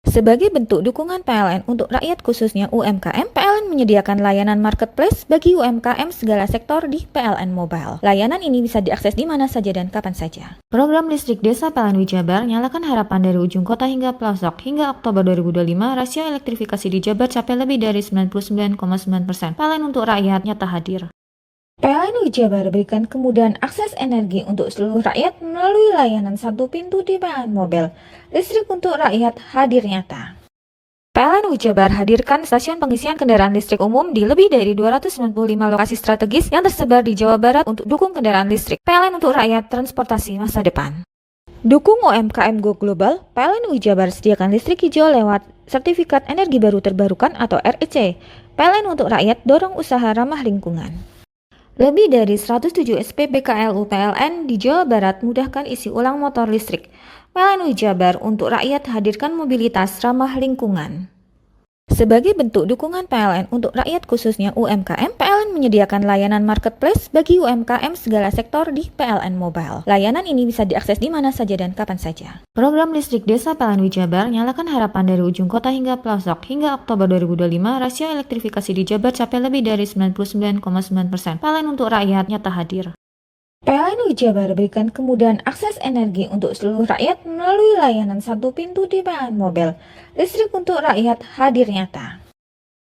Sebagai bentuk dukungan PLN untuk rakyat khususnya UMKM, PLN menyediakan layanan marketplace bagi UMKM segala sektor di PLN Mobile. Layanan ini bisa diakses di mana saja dan kapan saja. Program listrik desa PLN UI Jabar nyalakan harapan dari ujung kota hingga pelosok. Hingga Oktober 2025, rasio elektrifikasi di Jabar capai lebih dari 99,9%. PLN untuk rakyat nyata hadir. PLN UI Jabar berikan kemudahan akses energi untuk seluruh rakyat melalui layanan satu pintu di PLN Mobile. Listrik untuk rakyat hadir nyata. PLN UI Jabar hadirkan stasiun pengisian kendaraan listrik umum di lebih dari 295 lokasi strategis yang tersebar di Jawa Barat untuk dukung kendaraan listrik. PLN untuk rakyat transportasi masa depan. Dukung UMKM Go Global, PLN UI Jabar sediakan listrik hijau lewat Sertifikat Energi Baru Terbarukan atau REC. PLN untuk rakyat dorong usaha ramah lingkungan. Lebih dari 107 SPBKLU PLN di Jawa Barat mudahkan isi ulang motor listrik. PLN UI Jabar untuk rakyat hadirkan mobilitas ramah lingkungan. Sebagai bentuk dukungan PLN untuk rakyat khususnya UMKM, PLN menyediakan layanan marketplace bagi UMKM segala sektor di PLN Mobile. Layanan ini bisa diakses di mana saja dan kapan saja. Program listrik desa PLN UI Jabar nyalakan harapan dari ujung kota hingga pelosok. Hingga Oktober 2025, rasio elektrifikasi di Jabar capai lebih dari 99,9%. PLN untuk rakyat nyata hadir. PLN UI Jabar berikan kemudahan akses energi untuk seluruh rakyat melalui layanan satu pintu di PLN Mobile. Listrik untuk rakyat hadir nyata.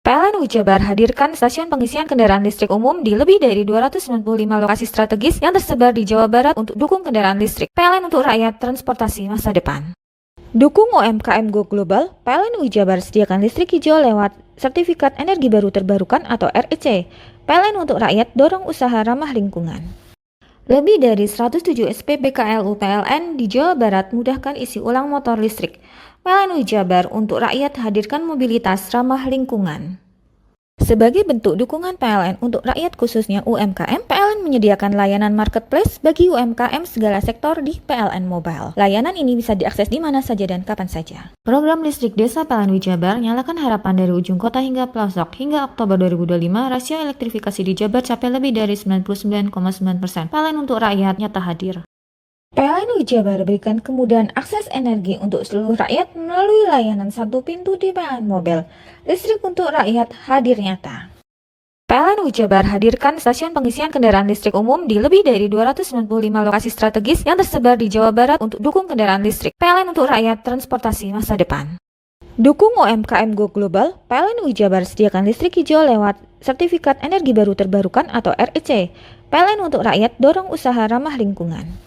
PLN UI Jabar hadirkan stasiun pengisian kendaraan listrik umum di lebih dari 295 lokasi strategis yang tersebar di Jawa Barat untuk dukung kendaraan listrik. PLN untuk rakyat transportasi masa depan. Dukung UMKM Go Global, PLN UI Jabar sediakan listrik hijau lewat Sertifikat Energi Baru Terbarukan atau REC. PLN untuk rakyat dorong usaha ramah lingkungan. Lebih dari 107 SPBKLU PLN di Jawa Barat mudahkan isi ulang motor listrik. PLN UI Jabar untuk rakyat hadirkan mobilitas ramah lingkungan. Sebagai bentuk dukungan PLN untuk rakyat khususnya UMKM, PLN menyediakan layanan marketplace bagi UMKM segala sektor di PLN Mobile. Layanan ini bisa diakses di mana saja dan kapan saja. Program listrik desa PLN UI Jabar nyalakan harapan dari ujung kota hingga pelosok. Hingga Oktober 2025, rasio elektrifikasi di Jabar capai lebih dari 99,9%. PLN untuk rakyat nyata hadir. PLN UI Jabar berikan kemudahan akses energi untuk seluruh rakyat melalui layanan satu pintu di PLN Mobile. Listrik untuk rakyat hadir nyata. PLN UI Jabar hadirkan stasiun pengisian kendaraan listrik umum di lebih dari 295 lokasi strategis yang tersebar di Jawa Barat untuk dukung kendaraan listrik. PLN untuk rakyat transportasi masa depan. Dukung UMKM Go Global, PLN UI Jabar sediakan listrik hijau lewat Sertifikat Energi Baru Terbarukan atau REC. PLN untuk rakyat dorong usaha ramah lingkungan.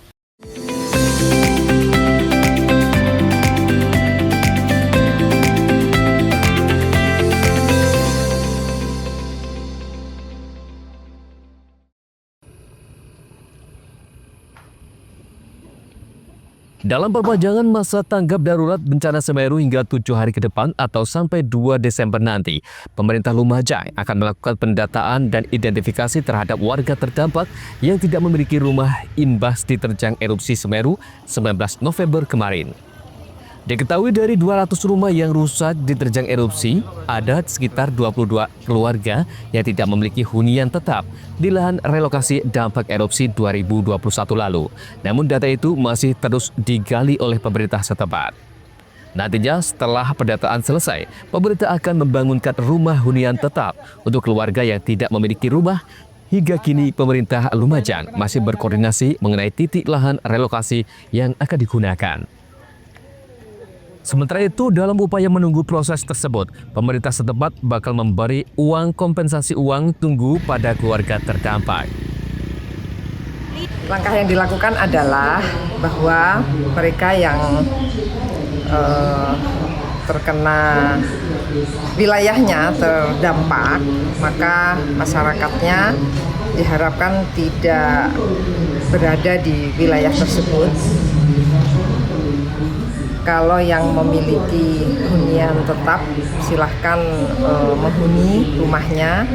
Dalam perpanjangan masa tanggap darurat bencana Semeru hingga 7 hari ke depan atau sampai 2 Desember nanti, pemerintah Lumajang akan melakukan pendataan dan identifikasi terhadap warga terdampak yang tidak memiliki rumah imbas diterjang erupsi Semeru 19 November kemarin. Diketahui dari 200 rumah yang rusak diterjang erupsi, ada sekitar 22 keluarga yang tidak memiliki hunian tetap di lahan relokasi dampak erupsi 2021 lalu. Namun data itu masih terus digali oleh pemerintah setempat. Nantinya setelah pendataan selesai, pemerintah akan membangunkan rumah hunian tetap untuk keluarga yang tidak memiliki rumah. Hingga kini pemerintah Lumajang masih berkoordinasi mengenai titik lahan relokasi yang akan digunakan. Sementara itu, dalam upaya menunggu proses tersebut, pemerintah setempat bakal memberi uang kompensasi uang tunggu pada keluarga terdampak. Langkah yang dilakukan adalah bahwa mereka yang terkena wilayahnya terdampak, maka masyarakatnya diharapkan tidak berada di wilayah tersebut. Kalau yang memiliki hunian tetap silahkan menghuni rumahnya.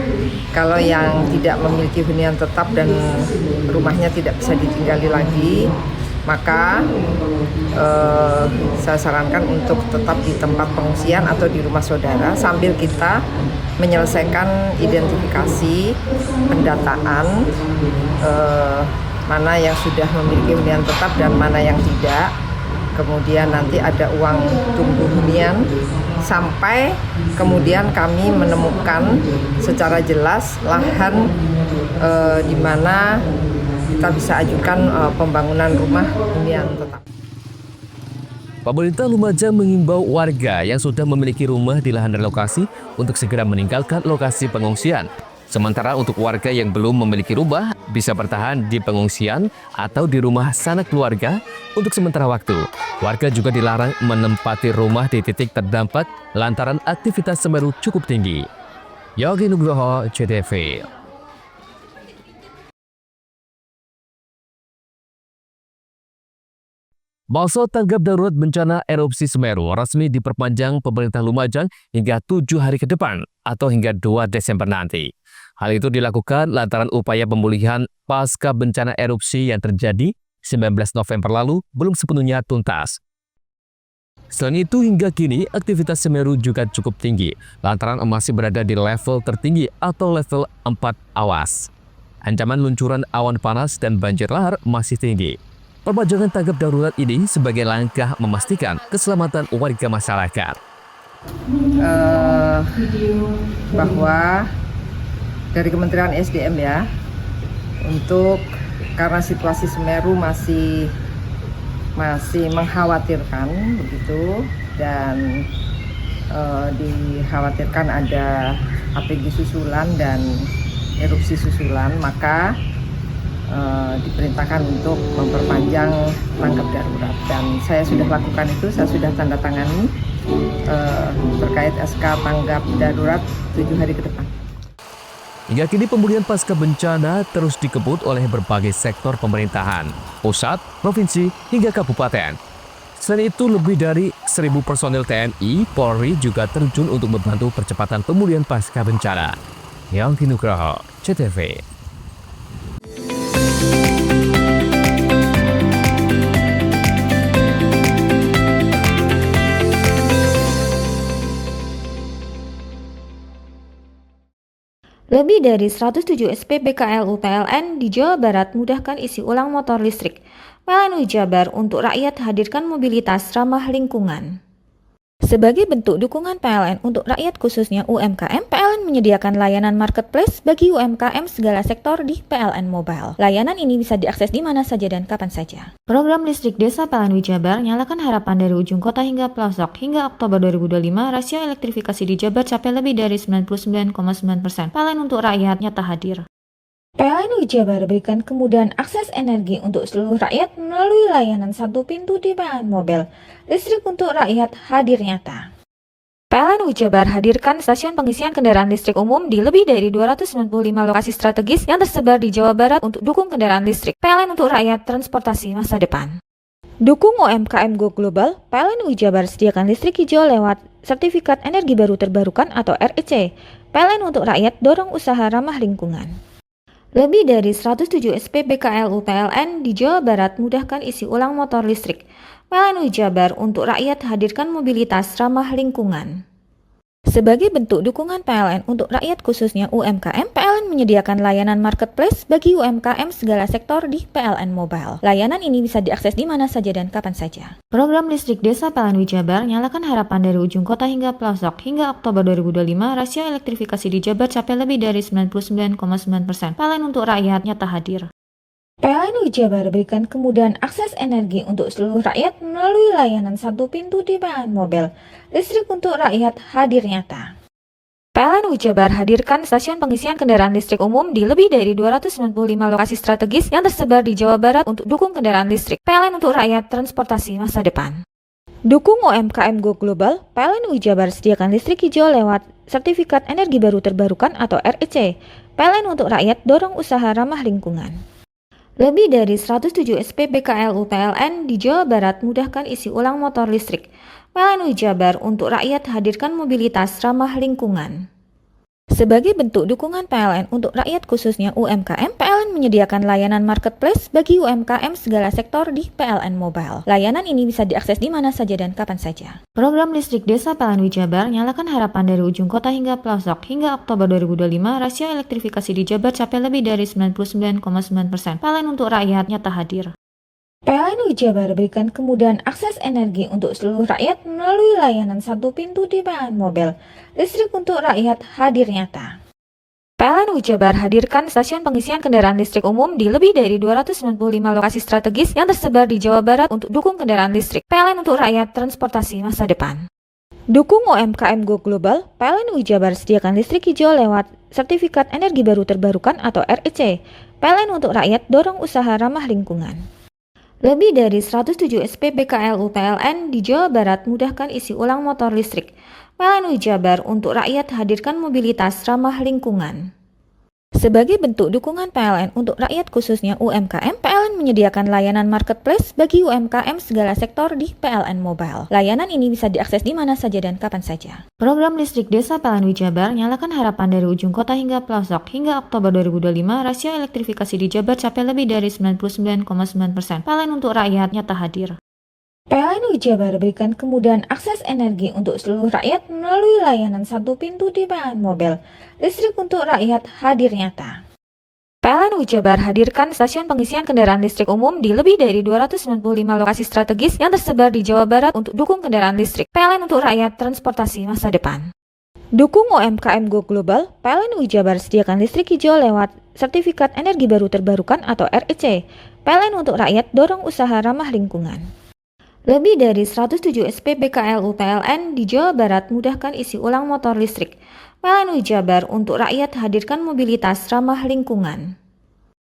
Kalau yang tidak memiliki hunian tetap dan rumahnya tidak bisa ditinggali lagi, maka saya sarankan untuk tetap di tempat pengungsian atau di rumah saudara sambil kita menyelesaikan identifikasi pendataan mana yang sudah memiliki hunian tetap dan mana yang tidak. Kemudian nanti ada uang tunggu hunian sampai kemudian kami menemukan secara jelas lahan di mana kita bisa ajukan pembangunan rumah hunian tetap. Pemerintah Lumajang mengimbau warga yang sudah memiliki rumah di lahan relokasi untuk segera meninggalkan lokasi pengungsian. Sementara untuk warga yang belum memiliki rumah bisa bertahan di pengungsian atau di rumah sanak keluarga untuk sementara waktu. Warga juga dilarang menempati rumah di titik terdampak lantaran aktivitas Semeru cukup tinggi. Yogi Nugroho, CTV. Masa tanggap darurat bencana erupsi Semeru resmi diperpanjang pemerintah Lumajang hingga 7 hari ke depan atau hingga 2 Desember nanti. Hal itu dilakukan lantaran upaya pemulihan pasca bencana erupsi yang terjadi 19 November lalu belum sepenuhnya tuntas. Selain itu, hingga kini aktivitas Semeru juga cukup tinggi lantaran masih berada di level tertinggi atau level 4 awas. Ancaman luncuran awan panas dan banjir lahar masih tinggi. Perpanjangan tanggap darurat ini sebagai langkah memastikan keselamatan warga masyarakat. Bahwa dari Kementerian SDM ya, untuk karena situasi Semeru masih mengkhawatirkan begitu, dan dikhawatirkan ada APG susulan dan erupsi susulan, maka diperintahkan untuk memperpanjang tanggap darurat, dan saya sudah lakukan itu. Saya sudah tanda tangani terkait SK tanggap darurat 7 hari ke depan. Hingga kini pemulihan pasca bencana terus dikebut oleh berbagai sektor pemerintahan, pusat, provinsi, hingga kabupaten. Selain itu, lebih dari 1.000 personil TNI, Polri juga terjun untuk membantu percepatan pemulihan pasca bencana. Yogi Nugroho, CTV. Lebih dari 107 SPBKLU PLN di Jawa Barat mudahkan isi ulang motor listrik. PLN Jabar untuk rakyat hadirkan mobilitas ramah lingkungan. Sebagai bentuk dukungan PLN untuk rakyat khususnya UMKM, PLN menyediakan layanan marketplace bagi UMKM segala sektor di PLN Mobile. Layanan ini bisa diakses di mana saja dan kapan saja. Program listrik desa PLN Jabar nyalakan harapan dari ujung kota hingga pelosok. Hingga Oktober 2025, rasio elektrifikasi di Jabar capai lebih dari 99,9%. PLN untuk rakyat nyata hadir. PLN Jabar berikan kemudahan akses energi untuk seluruh rakyat melalui layanan satu pintu di PLN Mobile. Listrik untuk rakyat hadir nyata. PLN Jabar hadirkan stasiun pengisian kendaraan listrik umum di lebih dari 295 lokasi strategis yang tersebar di Jawa Barat untuk dukung kendaraan listrik. PLN untuk rakyat transportasi masa depan. Dukung UMKM Go Global, PLN Jabar sediakan listrik hijau lewat Sertifikat Energi Baru Terbarukan atau REC. PLN untuk rakyat dorong usaha ramah lingkungan. Lebih dari 107 SPBKLU PLN di Jawa Barat mudahkan isi ulang motor listrik. PLN Jabar untuk rakyat hadirkan mobilitas ramah lingkungan. Sebagai bentuk dukungan PLN untuk rakyat khususnya UMKM, PLN menyediakan layanan marketplace bagi UMKM segala sektor di PLN Mobile. Layanan ini bisa diakses di mana saja dan kapan saja. Program listrik desa PLN Jabar nyalakan harapan dari ujung kota hingga pelosok. Hingga Oktober 2025, rasio elektrifikasi di Jabar capai lebih dari 99,9%. PLN untuk rakyat nyata hadir. PLN Jabar berikan kemudahan akses energi untuk seluruh rakyat melalui layanan satu pintu di PLN Mobile. Listrik untuk rakyat hadir nyata. PLN Jabar hadirkan stasiun pengisian kendaraan listrik umum di lebih dari 295 lokasi strategis yang tersebar di Jawa Barat untuk dukung kendaraan listrik. PLN untuk rakyat transportasi masa depan. Dukung UMKM Go Global, PLN Jabar sediakan listrik hijau lewat Sertifikat Energi Baru Terbarukan atau REC. PLN untuk rakyat dorong usaha ramah lingkungan. Lebih dari 107 SPBKLU PLN di Jawa Barat mudahkan isi ulang motor listrik. PLN Jabar untuk rakyat hadirkan mobilitas ramah lingkungan. Sebagai bentuk dukungan PLN untuk rakyat khususnya UMKM, PLN menyediakan layanan marketplace bagi UMKM segala sektor di PLN Mobile. Layanan ini bisa diakses di mana saja dan kapan saja. Program listrik desa PLN Jabar nyalakan harapan dari ujung kota hingga pelosok. Hingga Oktober 2025, rasio elektrifikasi di Jabar capai lebih dari 99,9%. PLN untuk rakyat nyata hadir. PLN Jabar berikan kemudahan akses energi untuk seluruh rakyat melalui layanan satu pintu di PLN Mobile. Listrik untuk rakyat hadir nyata. PLN Jabar hadirkan stasiun pengisian kendaraan listrik umum di lebih dari 295 lokasi strategis yang tersebar di Jawa Barat untuk dukung kendaraan listrik. PLN untuk rakyat transportasi masa depan. Dukung UMKM Go Global, PLN Jabar sediakan listrik hijau lewat Sertifikat Energi Baru Terbarukan atau REC. PLN untuk rakyat dorong usaha ramah lingkungan. Lebih dari 107 SPBKLU PLN di Jawa Barat mudahkan isi ulang motor listrik. PLN Jabar untuk rakyat hadirkan mobilitas ramah lingkungan. Sebagai bentuk dukungan PLN untuk rakyat khususnya UMKM, PLN menyediakan layanan marketplace bagi UMKM segala sektor di PLN Mobile. Layanan ini bisa diakses di mana saja dan kapan saja. Program listrik desa PLN Jabar nyalakan harapan dari ujung kota hingga pelosok. Hingga Oktober 2025, rasio elektrifikasi di Jabar capai lebih dari 99,9%. PLN untuk rakyat nyata hadir. PLN Jabar berikan kemudahan akses energi untuk seluruh rakyat melalui layanan satu pintu di PLN Mobile. Listrik untuk rakyat hadir nyata. PLN Jabar hadirkan stasiun pengisian kendaraan listrik umum di lebih dari 295 lokasi strategis yang tersebar di Jawa Barat untuk dukung kendaraan listrik. PLN untuk rakyat transportasi masa depan. Dukung UMKM Go Global, PLN Jabar sediakan listrik hijau lewat Sertifikat Energi Baru Terbarukan atau REC. PLN untuk rakyat dorong usaha ramah lingkungan. Lebih dari 107 SPBKLU PLN di Jawa Barat mudahkan isi ulang motor listrik. PLN Jabar untuk rakyat hadirkan mobilitas ramah lingkungan.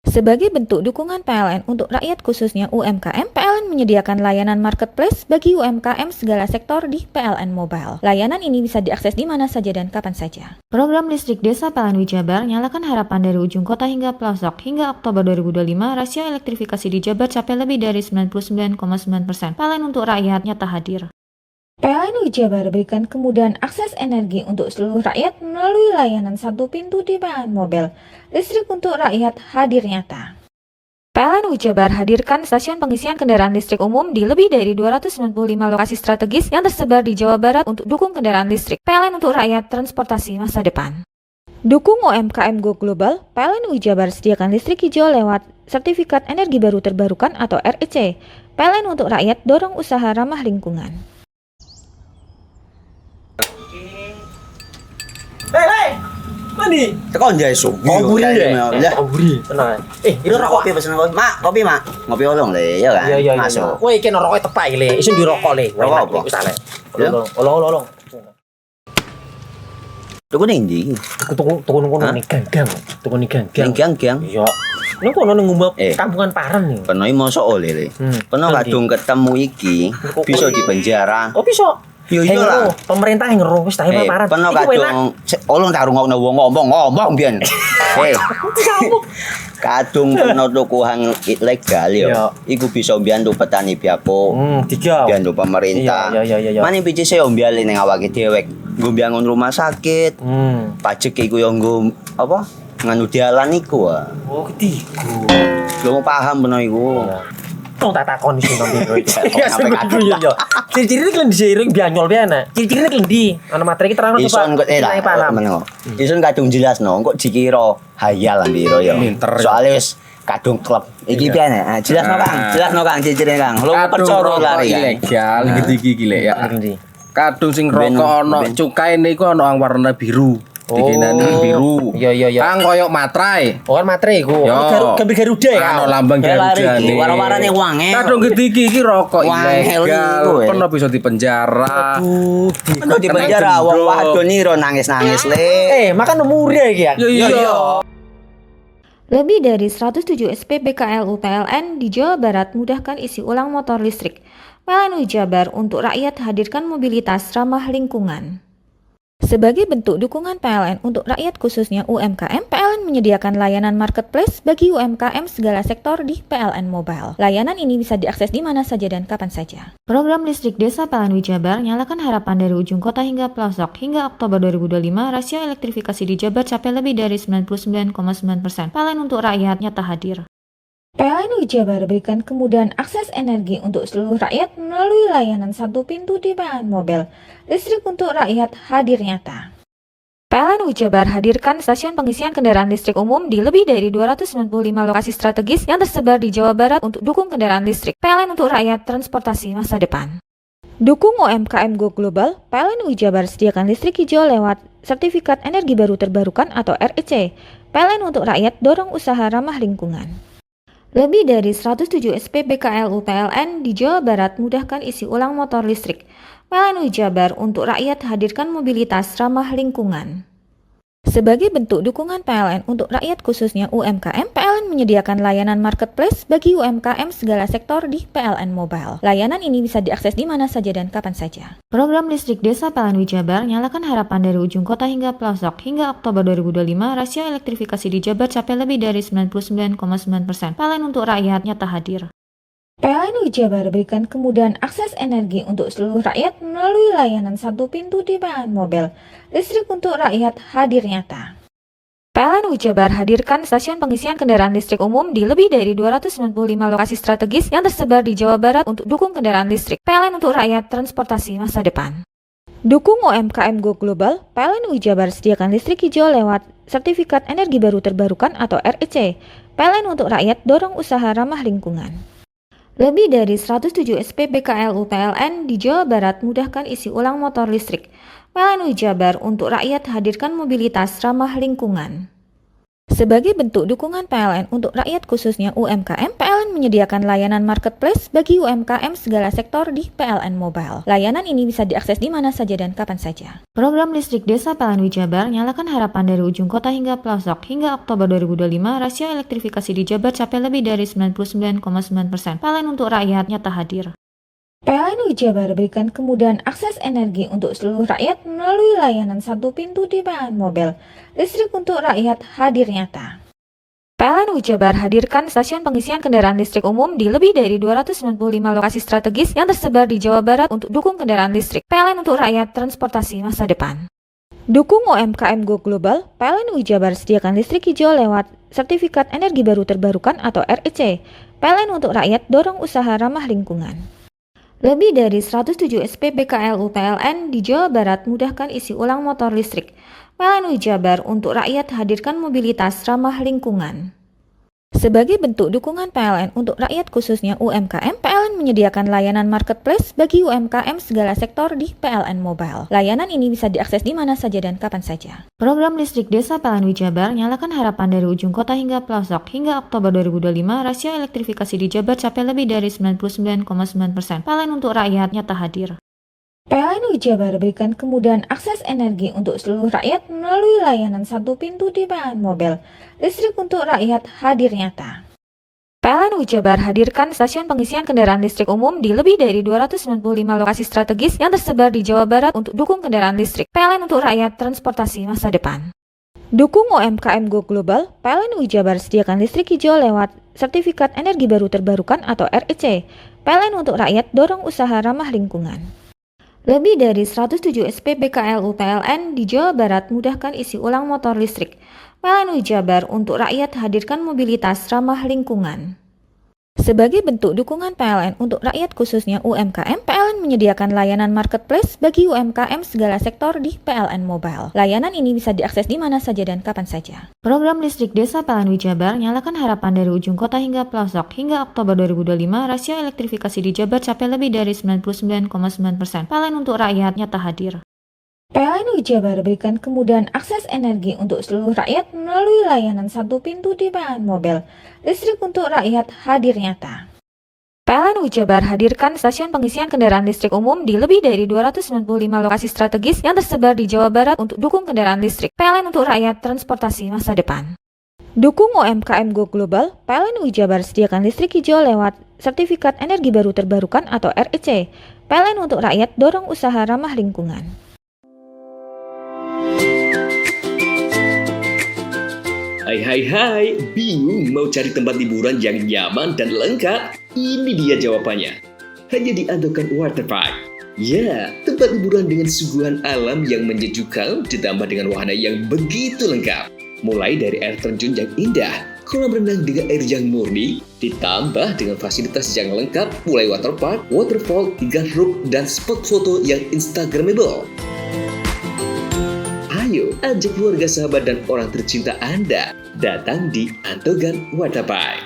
Sebagai bentuk dukungan PLN untuk rakyat khususnya UMKM, PLN menyediakan layanan marketplace bagi UMKM segala sektor di PLN Mobile. Layanan ini bisa diakses di mana saja dan kapan saja. Program listrik desa PLN Jabar nyalakan harapan dari ujung kota hingga pelosok. Hingga Oktober 2025, rasio elektrifikasi di Jabar capai lebih dari 99,9%. PLN untuk rakyat nyata hadir. PLN Jabar berikan kemudahan akses energi untuk seluruh rakyat melalui layanan satu pintu di PLN Mobile. Listrik untuk rakyat hadir nyata. PLN Jabar hadirkan stasiun pengisian kendaraan listrik umum di lebih dari 295 lokasi strategis yang tersebar di Jawa Barat untuk dukung kendaraan listrik. PLN untuk rakyat transportasi masa depan. Dukung UMKM Go Global, PLN Jabar sediakan listrik hijau lewat Sertifikat Energi Baru Terbarukan atau REC. PLN untuk rakyat dorong usaha ramah lingkungan. Hei, mandi. Tekan jaya su. Buri deh. Buri. Tenang. Ini rokok. Kopi pesen kopi. Mak, kopi mak. Ngopi olong le, ya kan? Iya. Masuk. Woi, kena rokok tepak le. Isun di rokok le. Rokok apa? Wis ale. Olong. Tuku ning ndi? Tuku ngono ning gang. Tuku ning gang. Ning gang. Iya. Ning kono ning ngumbah kampungan Paren nih. Kena mosok oleh le. Kena kadung ketemu iki bisa dipenjara. Oh, bisa. Yo iya lah. Pemerintah yang ngeruh wis tahe paparan. Peno kadung olong tak rungokno wong ngomong biyen. Kadung peno tuku hang ilegal yo. Iku bisa mbiyantu petani biako. Mbiyantu pemerintah. Iya. Mane picise yo mbiale ning awake dhewek. Nggo mbiangun rumah sakit. Pajak iku yo nggo apa? Nganu dalan iku. Oh, ketiku. Lu paham peno iku. Tong tak takon iso nang biro iki. Iya. Ciri-cirine klendi seiring bianyol piana. Ciri-cirine klendi. Ana materi iki terang Ison kok meneng. Ison kadung jelasno, kok dikira hayal biro ya. Soale wis kadung klub. Iki piana? Jelasno Kang ciri-cirine Kang. Lu percaya lari ilegal iki lek ya. Kadung sing rokok ana cukaine iku ana warna biru. Dikenani biru. Iya. Kang koyo matrai. Oh kan matrai iku. Gambar Garuda ya. Ono lambang Garuda iki. Warna-warnane wangi. Kadung iki rokok ilegal. Pernah bisa dipenjara. Aduh, dipenjara wong wadon iro nangis-nangis le. Makan murah iki ya. Iya. Lebih dari 107 SPBKLU PLN di Jawa Barat mudahkan isi ulang motor listrik. PLN Jabar untuk rakyat hadirkan mobilitas ramah lingkungan. Sebagai bentuk dukungan PLN untuk rakyat khususnya UMKM, PLN menyediakan layanan marketplace bagi UMKM segala sektor di PLN Mobile. Layanan ini bisa diakses di mana saja dan kapan saja. Program listrik desa PLN Jabar nyalakan harapan dari ujung kota hingga pelosok. Hingga Oktober 2025, rasio elektrifikasi di Jabar capai lebih dari 99,9%. PLN untuk rakyat nyata hadir. PLN Jabar berikan kemudahan akses energi untuk seluruh rakyat melalui layanan satu pintu di PLN Mobile. Listrik untuk rakyat hadir nyata. PLN Jabar hadirkan stasiun pengisian kendaraan listrik umum di lebih dari 295 lokasi strategis yang tersebar di Jawa Barat untuk dukung kendaraan listrik. PLN untuk rakyat transportasi masa depan. Dukung UMKM Go Global, PLN Jabar sediakan listrik hijau lewat Sertifikat Energi Baru Terbarukan atau REC. PLN untuk rakyat dorong usaha ramah lingkungan. Lebih dari 107 SPBKLU PLN di Jawa Barat mudahkan isi ulang motor listrik. PLN Jabar untuk rakyat hadirkan mobilitas ramah lingkungan. Sebagai bentuk dukungan PLN untuk rakyat khususnya UMKM, PLN menyediakan layanan marketplace bagi UMKM segala sektor di PLN Mobile. Layanan ini bisa diakses di mana saja dan kapan saja. Program listrik desa PLN Jabar nyalakan harapan dari ujung kota hingga pelosok. Hingga Oktober 2025, rasio elektrifikasi di Jabar capai lebih dari 99,9%. PLN untuk rakyat nyata hadir. PLN Jabar berikan kemudahan akses energi untuk seluruh rakyat melalui layanan satu pintu di PLN Mobile. Listrik untuk rakyat hadir nyata. PLN Jabar hadirkan stasiun pengisian kendaraan listrik umum di lebih dari 295 lokasi strategis yang tersebar di Jawa Barat untuk dukung kendaraan listrik. PLN untuk rakyat transportasi masa depan. Dukung UMKM Go Global, PLN Jabar sediakan listrik hijau lewat Sertifikat Energi Baru Terbarukan atau REC. PLN untuk rakyat dorong usaha ramah lingkungan. Lebih dari 107 SPBKLU PLN di Jawa Barat mudahkan isi ulang motor listrik. PLN Jabar untuk rakyat hadirkan mobilitas ramah lingkungan. Sebagai bentuk dukungan PLN untuk rakyat khususnya UMKM, PLN menyediakan layanan marketplace bagi UMKM segala sektor di PLN Mobile. Layanan ini bisa diakses di mana saja dan kapan saja. Program listrik desa PLN Jabar nyalakan harapan dari ujung kota hingga pelosok. Hingga Oktober 2025, rasio elektrifikasi di Jabar capai lebih dari 99,9%. PLN untuk rakyat nyata hadir. PLN Jabar berikan kemudahan akses energi untuk seluruh rakyat melalui layanan satu pintu di PLN Mobile. Listrik untuk rakyat hadir nyata. PLN Jabar hadirkan stasiun pengisian kendaraan listrik umum di lebih dari 295 lokasi strategis yang tersebar di Jawa Barat untuk dukung kendaraan listrik. PLN untuk rakyat transportasi masa depan. Dukung UMKM Go Global, PLN Jabar sediakan listrik hijau lewat Sertifikat Energi Baru Terbarukan atau REC. PLN untuk rakyat dorong usaha ramah lingkungan. Lebih dari 107 SPBKLU PLN di Jawa Barat mudahkan isi ulang motor listrik. PLN Jabar untuk rakyat hadirkan mobilitas ramah lingkungan. Sebagai bentuk dukungan PLN untuk rakyat khususnya UMKM, PLN menyediakan layanan marketplace bagi UMKM segala sektor di PLN Mobile. Layanan ini bisa diakses di mana saja dan kapan saja. Program listrik desa PLN Jabar nyalakan harapan dari ujung kota hingga pelosok. Hingga Oktober 2025, rasio elektrifikasi di Jabar capai lebih dari 99,9%. PLN untuk rakyat nyata hadir. PLN Jabar berikan kemudahan akses energi untuk seluruh rakyat melalui layanan satu pintu di PLN Mobile. Listrik untuk rakyat hadir nyata. PLN Jabar hadirkan stasiun pengisian kendaraan listrik umum di lebih dari 295 lokasi strategis yang tersebar di Jawa Barat untuk dukung kendaraan listrik. PLN untuk rakyat transportasi masa depan. Dukung UMKM Go Global, PLN Jabar sediakan listrik hijau lewat Sertifikat Energi Baru Terbarukan atau REC. PLN untuk rakyat dorong usaha ramah lingkungan. Lebih dari 107 SPBKLU PLN di Jawa Barat mudahkan isi ulang motor listrik. PLN Jabar untuk rakyat hadirkan mobilitas ramah lingkungan. Sebagai bentuk dukungan PLN untuk rakyat khususnya UMKM, PLN menyediakan layanan marketplace bagi UMKM segala sektor di PLN Mobile. Layanan ini bisa diakses di mana saja dan kapan saja. Program listrik desa PLN Jabar nyalakan harapan dari ujung kota hingga pelosok. Hingga Oktober 2025, rasio elektrifikasi di Jabar capai lebih dari 99,9%. PLN untuk rakyat nyata hadir. PLN Jabar berikan kemudahan akses energi untuk seluruh rakyat melalui layanan satu pintu di PLN Mobile. Listrik untuk rakyat hadir nyata. PLN Jabar hadirkan stasiun pengisian kendaraan listrik umum di lebih dari 295 lokasi strategis yang tersebar di Jawa Barat untuk dukung kendaraan listrik. PLN untuk rakyat transportasi masa depan. Dukung UMKM Go Global, PLN Jabar sediakan listrik hijau lewat Sertifikat Energi Baru Terbarukan atau REC. PLN untuk rakyat dorong usaha ramah lingkungan. Hai, bingung mau cari tempat liburan yang nyaman dan lengkap? Ini dia jawabannya. Hanya di Andokan Waterpark. Ya, tempat liburan dengan suguhan alam yang menyejukkan ditambah dengan wahana yang begitu lengkap. Mulai dari air terjun yang indah, kolam renang dengan air yang murni, ditambah dengan fasilitas yang lengkap mulai waterpark, waterfall, hingga roof dan spot foto yang instagramable. Ayo, ajak keluarga, sahabat, dan orang tercinta Anda datang di Andokan Waterpark.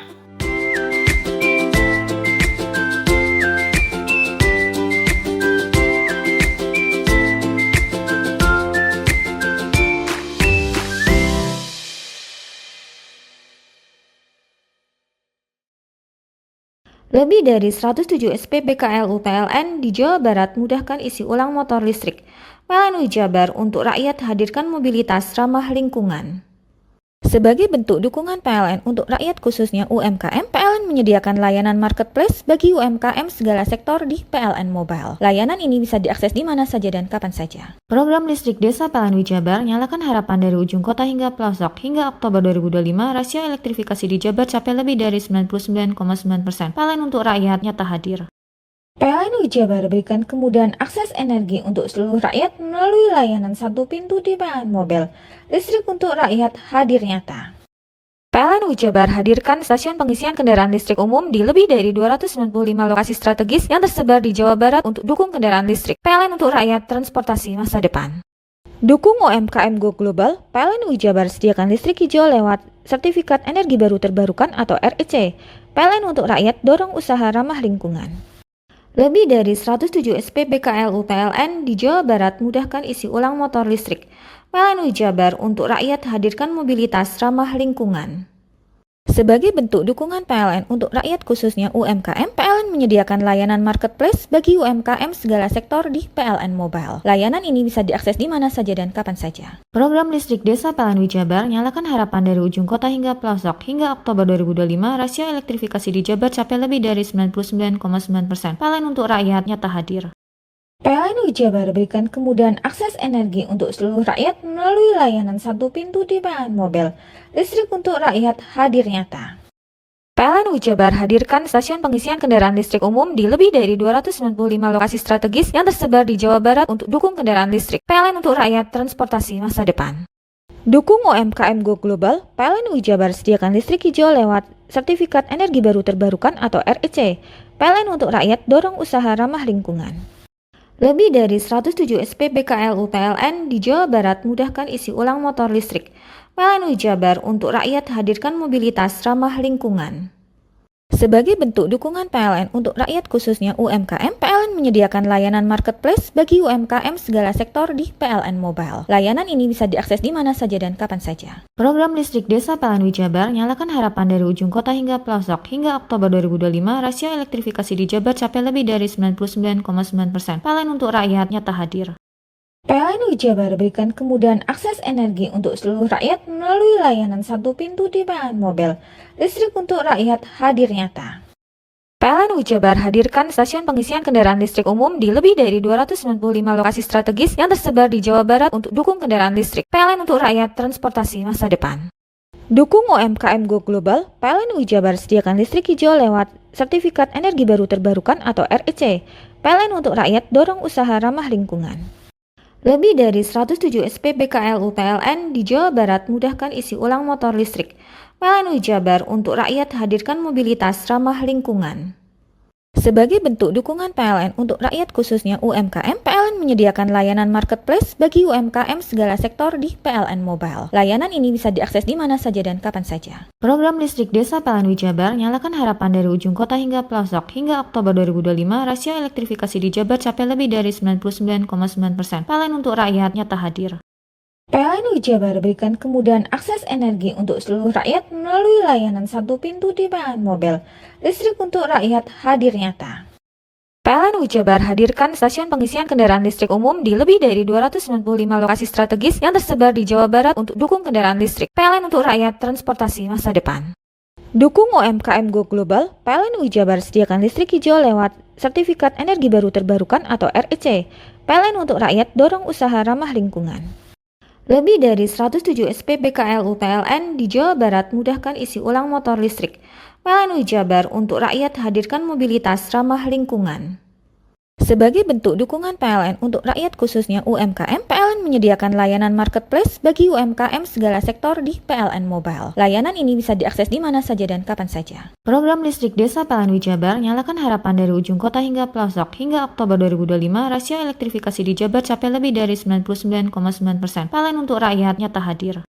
Lebih dari 107 SPBKLU PLN di Jawa Barat mudahkan isi ulang motor listrik. PLN Jabar untuk rakyat hadirkan mobilitas ramah lingkungan. Sebagai bentuk dukungan PLN untuk rakyat khususnya UMKM, PLN menyediakan layanan marketplace bagi UMKM segala sektor di PLN Mobile. Layanan ini bisa diakses di mana saja dan kapan saja. Program listrik desa PLN Jabar nyalakan harapan dari ujung kota hingga pelosok. Hingga Oktober 2025, rasio elektrifikasi di Jabar capai lebih dari 99,9%. PLN untuk rakyat nyata hadir. PLN Jabar berikan kemudahan akses energi untuk seluruh rakyat melalui layanan satu pintu di PLN Mobile. Listrik untuk rakyat hadir nyata. PLN Jabar hadirkan stasiun pengisian kendaraan listrik umum di lebih dari 295 lokasi strategis yang tersebar di Jawa Barat untuk dukung kendaraan listrik. PLN untuk rakyat transportasi masa depan. Dukung UMKM Go Global, PLN Jabar sediakan listrik hijau lewat Sertifikat Energi Baru Terbarukan atau REC. PLN untuk rakyat dorong usaha ramah lingkungan. Lebih dari 107 SPBKLU PLN di Jawa Barat mudahkan isi ulang motor listrik. PLN Jabar untuk rakyat hadirkan mobilitas ramah lingkungan. Sebagai bentuk dukungan PLN untuk rakyat khususnya UMKM, PLN menyediakan layanan marketplace bagi UMKM segala sektor di PLN Mobile. Layanan ini bisa diakses di mana saja dan kapan saja. Program listrik desa PLN Jabar nyalakan harapan dari ujung kota hingga pelosok. Hingga Oktober 2025, rasio elektrifikasi di Jabar capai lebih dari 99,9%. PLN untuk rakyat nyata hadir. PLN Jabar berikan kemudahan akses energi untuk seluruh rakyat melalui layanan satu pintu di PLN Mobile. Listrik untuk rakyat hadir nyata. PLN Jabar hadirkan stasiun pengisian kendaraan listrik umum di lebih dari 295 lokasi strategis yang tersebar di Jawa Barat untuk dukung kendaraan listrik. PLN untuk rakyat transportasi masa depan. Dukung UMKM Go Global, PLN Jabar sediakan listrik hijau lewat Sertifikat Energi Baru Terbarukan atau REC. PLN untuk rakyat dorong usaha ramah lingkungan. Lebih dari 107 SPBKLU PLN di Jawa Barat mudahkan isi ulang motor listrik. PLN Jabar untuk rakyat hadirkan mobilitas ramah lingkungan. Sebagai bentuk dukungan PLN untuk rakyat khususnya UMKM, PLN menyediakan layanan marketplace bagi UMKM segala sektor di PLN Mobile. Layanan ini bisa diakses di mana saja dan kapan saja. Program listrik desa PLN Jabar nyalakan harapan dari ujung kota hingga pelosok. Hingga Oktober 2025, rasio elektrifikasi di Jabar capai lebih dari 99,9%. PLN untuk rakyat nyata hadir. PLN Jabar berikan kemudahan akses energi untuk seluruh rakyat melalui layanan satu pintu di PLN Mobile. Listrik untuk rakyat hadir nyata. PLN Jabar hadirkan stasiun pengisian kendaraan listrik umum di lebih dari 295 lokasi strategis yang tersebar di Jawa Barat untuk dukung kendaraan listrik. PLN untuk rakyat transportasi masa depan. Dukung UMKM Go Global, PLN Jabar sediakan listrik hijau lewat Sertifikat Energi Baru Terbarukan atau REC. PLN untuk rakyat dorong usaha ramah lingkungan. Lebih dari 107 SPBKLU PLN di Jawa Barat mudahkan isi ulang motor listrik. PLN Jabar untuk rakyat hadirkan mobilitas ramah lingkungan. Sebagai bentuk dukungan PLN untuk rakyat khususnya UMKM, PLN menyediakan layanan marketplace bagi UMKM segala sektor di PLN Mobile. Layanan ini bisa diakses di mana saja dan kapan saja. Program listrik desa PLN Jabar nyalakan harapan dari ujung kota hingga pelosok. Hingga Oktober 2025, rasio elektrifikasi di Jabar capai lebih dari 99,9%. PLN untuk rakyat nyata hadir. PLN Jabar berikan kemudahan akses energi untuk seluruh rakyat melalui layanan satu pintu di PLN Mobile. Listrik untuk rakyat hadir nyata. PLN Jabar hadirkan stasiun pengisian kendaraan listrik umum di lebih dari 295 lokasi strategis yang tersebar di Jawa Barat untuk dukung kendaraan listrik. PLN untuk rakyat transportasi masa depan. Dukung UMKM Go Global, PLN Jabar sediakan listrik hijau lewat Sertifikat Energi Baru Terbarukan atau REC. PLN untuk rakyat dorong usaha ramah lingkungan. Lebih dari 107 SPBKLU PLN di Jawa Barat mudahkan isi ulang motor listrik. PLN Jabar untuk rakyat hadirkan mobilitas ramah lingkungan. Sebagai bentuk dukungan PLN untuk rakyat khususnya UMKM, PLN menyediakan layanan marketplace bagi UMKM segala sektor di PLN Mobile. Layanan ini bisa diakses di mana saja dan kapan saja. Program listrik desa PLN Jabar nyalakan harapan dari ujung kota hingga pelosok. Hingga Oktober 2025, rasio elektrifikasi di Jabar capai lebih dari 99,9%. PLN untuk rakyat nyata hadir.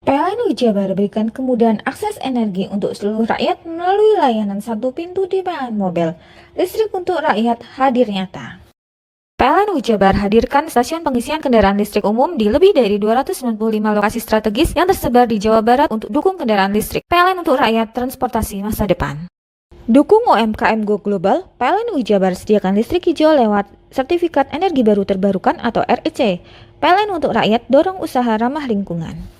PLN Jabar berikan kemudahan akses energi untuk seluruh rakyat melalui layanan satu pintu di PLN Mobile. Listrik untuk rakyat hadir nyata. PLN Jabar hadirkan stasiun pengisian kendaraan listrik umum di lebih dari 295 lokasi strategis yang tersebar di Jawa Barat untuk dukung kendaraan listrik. PLN untuk rakyat transportasi masa depan. Dukung UMKM Go Global, PLN Jabar sediakan listrik hijau lewat Sertifikat Energi Baru Terbarukan atau REC. PLN untuk rakyat dorong usaha ramah lingkungan.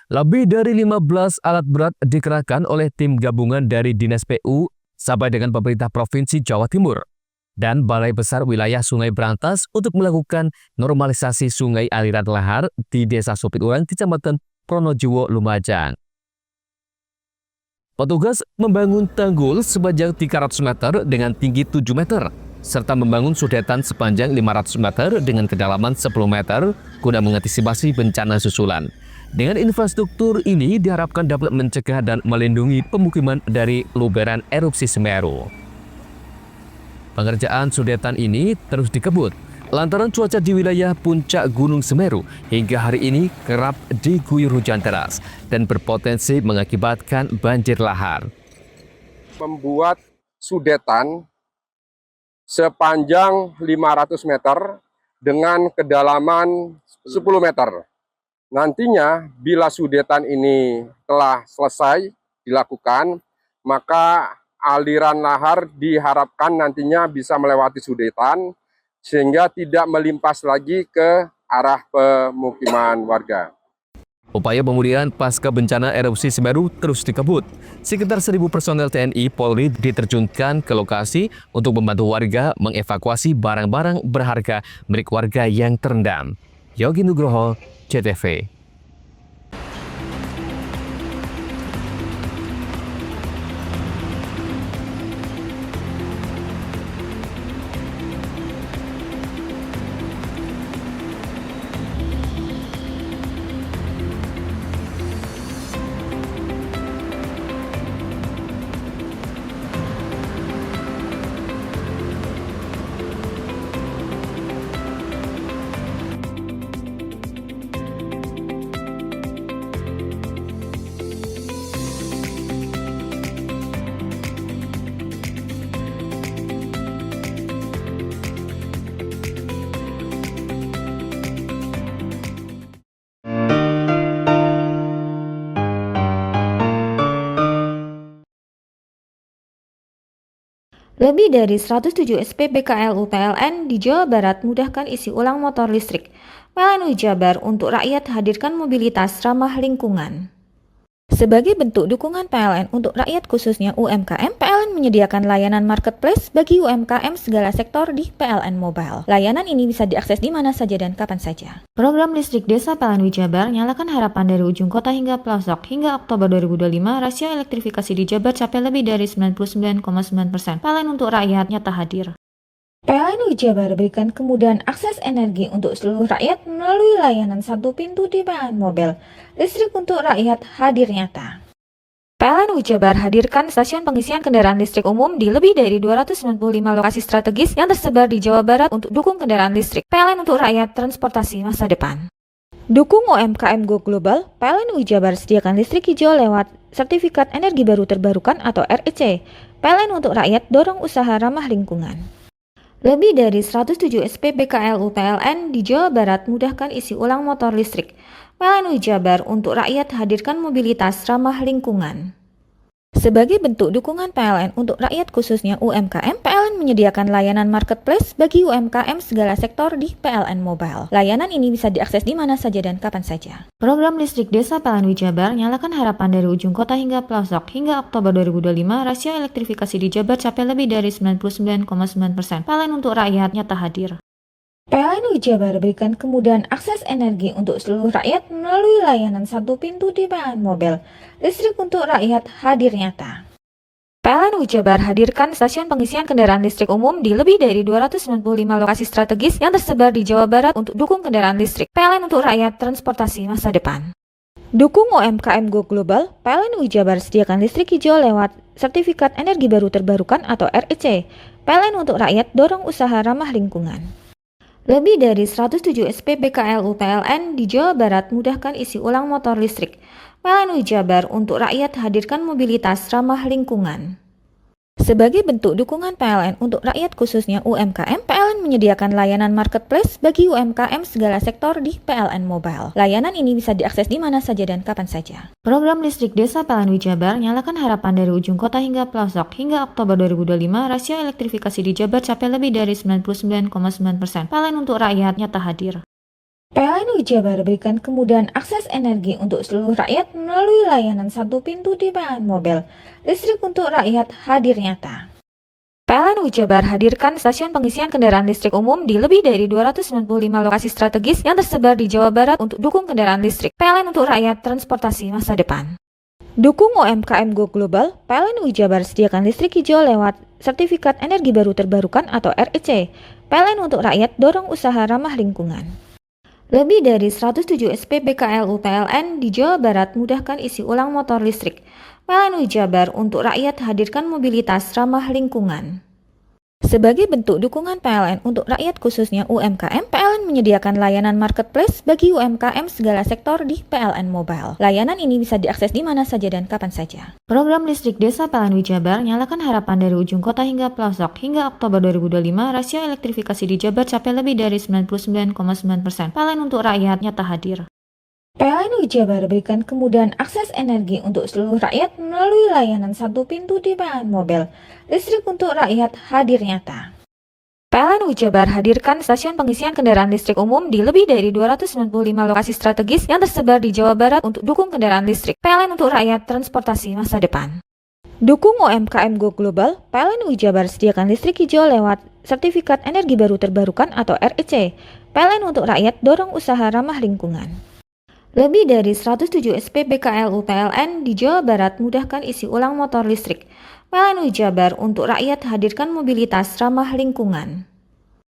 Lebih dari 15 alat berat dikerahkan oleh tim gabungan dari Dinas PU sampai dengan pemerintah Provinsi Jawa Timur dan Balai Besar Wilayah Sungai Brantas untuk melakukan normalisasi sungai aliran lahar di Desa Supiturang, Kecamatan Pronojiwo, Lumajang. Petugas membangun tanggul sepanjang 300 meter dengan tinggi 7 meter, serta membangun sudetan sepanjang 500 meter dengan kedalaman 10 meter guna mengantisipasi bencana susulan. Dengan infrastruktur ini diharapkan dapat mencegah dan melindungi pemukiman dari luberan erupsi Semeru. Pengerjaan sudetan ini terus dikebut lantaran cuaca di wilayah puncak Gunung Semeru hingga hari ini kerap diguyur hujan deras dan berpotensi mengakibatkan banjir lahar. Membuat sudetan sepanjang 500 meter dengan kedalaman 10 meter. Nantinya bila sudetan ini telah selesai dilakukan, maka aliran lahar diharapkan nantinya bisa melewati sudetan sehingga tidak melimpas lagi ke arah pemukiman warga. Upaya pemulihan pasca bencana erupsi Semeru terus dikebut. Sekitar 1.000 personel TNI Polri diterjunkan ke lokasi untuk membantu warga mengevakuasi barang-barang berharga milik warga yang terendam. Yogi Nugroho, CTV. Lebih dari 107 SPBKLU PLN di Jawa Barat mudahkan isi ulang motor listrik. PLN Jabar untuk rakyat hadirkan mobilitas ramah lingkungan. Sebagai bentuk dukungan PLN untuk rakyat khususnya UMKM, PLN menyediakan layanan marketplace bagi UMKM segala sektor di PLN Mobile. Layanan ini bisa diakses di mana saja dan kapan saja. Program listrik desa PLN Jabar nyalakan harapan dari ujung kota hingga pelosok. Hingga Oktober 2025, rasio elektrifikasi di Jabar capai lebih dari 99,9%. PLN untuk rakyat nyata hadir. PLN Jabar berikan kemudahan akses energi untuk seluruh rakyat melalui layanan satu pintu di PLN Mobile. Listrik untuk rakyat hadir nyata. PLN Jabar hadirkan stasiun pengisian kendaraan listrik umum di lebih dari 295 lokasi strategis yang tersebar di Jawa Barat untuk dukung kendaraan listrik. PLN untuk rakyat transportasi masa depan. Dukung UMKM Go Global, PLN Jabar sediakan listrik hijau lewat Sertifikat Energi Baru Terbarukan atau REC. PLN untuk rakyat dorong usaha ramah lingkungan. Lebih dari 107 SPBKLU PLN di Jawa Barat mudahkan isi ulang motor listrik. PLN Jabar untuk rakyat hadirkan mobilitas ramah lingkungan. Sebagai bentuk dukungan PLN untuk rakyat khususnya UMKM, PLN menyediakan layanan marketplace bagi UMKM segala sektor di PLN Mobile. Layanan ini bisa diakses di mana saja dan kapan saja. Program listrik desa PLN Jabar nyalakan harapan dari ujung kota hingga pelosok. Hingga Oktober 2025, rasio elektrifikasi di Jabar capai lebih dari 99,9%. PLN untuk rakyat nyata hadir. PLN Jabar berikan kemudahan akses energi untuk seluruh rakyat melalui layanan satu pintu di PLN Mobile. Listrik untuk rakyat hadir nyata. PLN Jabar hadirkan stasiun pengisian kendaraan listrik umum di lebih dari 295 lokasi strategis yang tersebar di Jawa Barat untuk dukung kendaraan listrik. PLN untuk rakyat transportasi masa depan. Dukung UMKM Go Global, PLN Jabar sediakan listrik hijau lewat Sertifikat Energi Baru Terbarukan atau REC. PLN untuk rakyat dorong usaha ramah lingkungan. Lebih dari 107 SPBKLU PLN di Jawa Barat mudahkan isi ulang motor listrik. PLN Jabar untuk rakyat hadirkan mobilitas ramah lingkungan. Sebagai bentuk dukungan PLN untuk rakyat khususnya UMKM, PLN menyediakan layanan marketplace bagi UMKM segala sektor di PLN Mobile. Layanan ini bisa diakses di mana saja dan kapan saja. Program listrik desa PLN Jabar nyalakan harapan dari ujung kota hingga pelosok. Hingga Oktober 2025, rasio elektrifikasi di Jabar capai lebih dari 99,9%. PLN untuk rakyat nyata hadir. PLN Jabar berikan kemudahan akses energi untuk seluruh rakyat melalui layanan satu pintu di PLN Mobile. Listrik untuk rakyat hadir nyata. PLN Jabar hadirkan stasiun pengisian kendaraan listrik umum di lebih dari 295 lokasi strategis yang tersebar di Jawa Barat untuk dukung kendaraan listrik. PLN untuk rakyat transportasi masa depan. Dukung UMKM Go Global, PLN Jabar sediakan listrik hijau lewat Sertifikat Energi Baru Terbarukan atau REC. PLN untuk rakyat dorong usaha ramah lingkungan. Lebih dari 107 SPBKLU PLN di Jawa Barat mudahkan isi ulang motor listrik. PLN Jabar untuk rakyat hadirkan mobilitas ramah lingkungan. Sebagai bentuk dukungan PLN untuk rakyat khususnya UMKM, PLN menyediakan layanan marketplace bagi UMKM segala sektor di PLN Mobile. Layanan ini bisa diakses di mana saja dan kapan saja. Program listrik desa PLN Jabar nyalakan harapan dari ujung kota hingga pelosok. Hingga Oktober 2025, rasio elektrifikasi di Jabar capai lebih dari 99,9%. PLN untuk rakyat nyata hadir. PLN Jabar berikan kemudahan akses energi untuk seluruh rakyat melalui layanan satu pintu di PLN Mobile. Listrik untuk rakyat hadir nyata. PLN Jabar hadirkan stasiun pengisian kendaraan listrik umum di lebih dari 295 lokasi strategis yang tersebar di Jawa Barat untuk dukung kendaraan listrik. PLN untuk rakyat transportasi masa depan. Dukung UMKM Go Global, PLN Jabar sediakan listrik hijau lewat Sertifikat Energi Baru Terbarukan atau REC. PLN untuk rakyat dorong usaha ramah lingkungan. Lebih dari 107 SPBKLU PLN di Jawa Barat mudahkan isi ulang motor listrik. PLN Jabar untuk rakyat hadirkan mobilitas ramah lingkungan.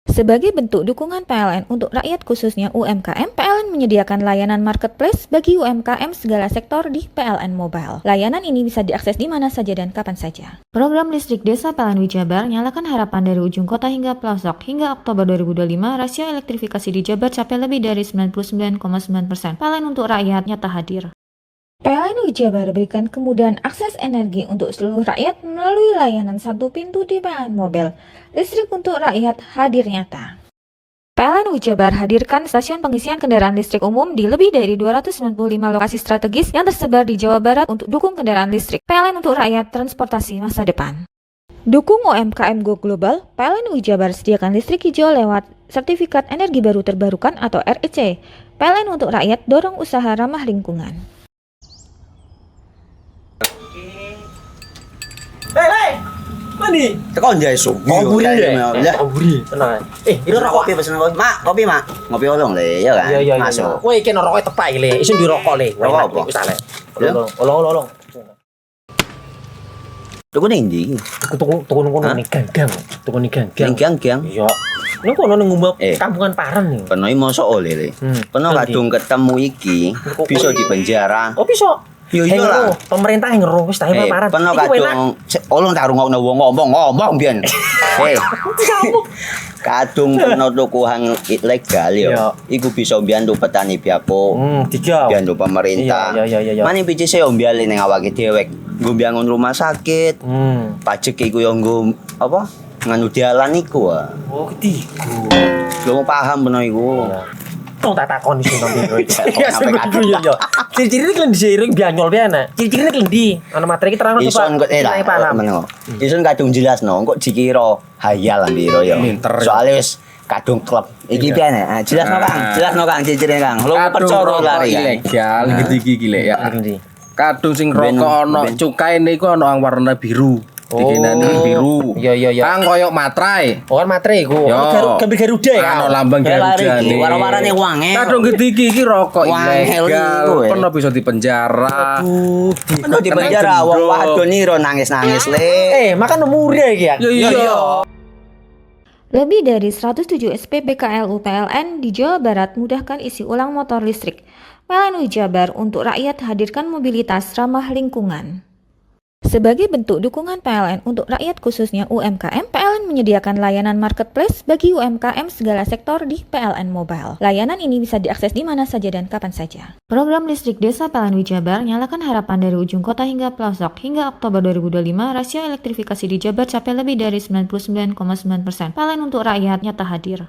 Sebagai bentuk dukungan PLN untuk rakyat khususnya UMKM, PLN menyediakan layanan marketplace bagi UMKM segala sektor di PLN Mobile. Layanan ini bisa diakses di mana saja dan kapan saja. Program listrik desa PLN Jabar nyalakan harapan dari ujung kota hingga pelosok. Hingga Oktober 2025, rasio elektrifikasi di Jabar capai lebih dari 99,9%. PLN untuk rakyat nyata hadir. PLN Jabar berikan kemudahan akses energi untuk seluruh rakyat melalui layanan satu pintu di PLN Mobile. Listrik untuk rakyat hadir nyata. PLN Jabar hadirkan stasiun pengisian kendaraan listrik umum di lebih dari 295 lokasi strategis yang tersebar di Jawa Barat untuk dukung kendaraan listrik. PLN untuk rakyat transportasi masa depan. Dukung UMKM Go Global, PLN Jabar sediakan listrik hijau lewat Sertifikat Energi Baru Terbarukan atau REC. PLN untuk rakyat dorong usaha ramah lingkungan. Hei, mandi. Tekan jaya su. Kaburi deh. Kaburi. Tenang. Itu rokok kopi pesen kopi. Mak, kopi, Mak. Ngopi olong le, ya kan? Iya. Masuk. Kowe iki rokok tepak le, isin dirokok le. Rokok apa? Wis ale. Olong. Tuku ning ndi? Tuku kono ning gang. Tuku ning gang. Ning gang. Iya. Nang kono ning ngumba kampungan Paren nih. Kena mosok oleh le. Kena kadung ketemu iki bisa dipenjara. Oh, bisa. Yo lah. Pemerintah yang ngeru wis tahe Paren. Kena kadung olong tak rungokno wong ngomong biyen. Kadung kena tukuhan ilegal ya. Iku bisa mbiyantu petani biako. Mbiyantu pemerintah. Iya. Mane picise yo mbiali ning awake dhewe. Nggo mbiangun rumah sakit. Pajak iku yo nggo apa? Nganu dalan iku. Oh, ketiku. Lu paham beno iku. Tong tak takon sing nang biro iki. Ya sampe yo. Ciri-cirine klendi seiring bianyol piye ana. Ciri-cirine klendi. Ana materi iki terang Ison kok Ison kadung jelasno, kok dikira hayal biro yo. Soale wis kadung klub. Iki piye nek? Jelasno Kang, ciri-cirine Kang. Lu percaya lari ilegal iki lek ya. Kadung sing rokok ana cukaine iku ana warna biru. Dikenani biru. Iya. Kang koyo matrai. Oh kan matrai iku. Gambar Garuda ya. Ana lambang Garuda iki. Warna-warnane wange. Kadung iki rokok ilegal. Pernah bisa dipenjara. Pernah dipenjara wong wadon iro nangis-nangis le. Makan murah iki ya. Iya. Lebih dari 107 SPBKLU PLN di Jawa Barat mudahkan isi ulang motor listrik. PLN Jabar untuk rakyat hadirkan mobilitas ramah lingkungan. Sebagai bentuk dukungan PLN untuk rakyat khususnya UMKM, PLN menyediakan layanan marketplace bagi UMKM segala sektor di PLN Mobile. Layanan ini bisa diakses di mana saja dan kapan saja. Program listrik desa PLN Jabar nyalakan harapan dari ujung kota hingga pelosok. Hingga Oktober 2025, rasio elektrifikasi di Jabar capai lebih dari 99,9%. PLN untuk rakyat nyata hadir.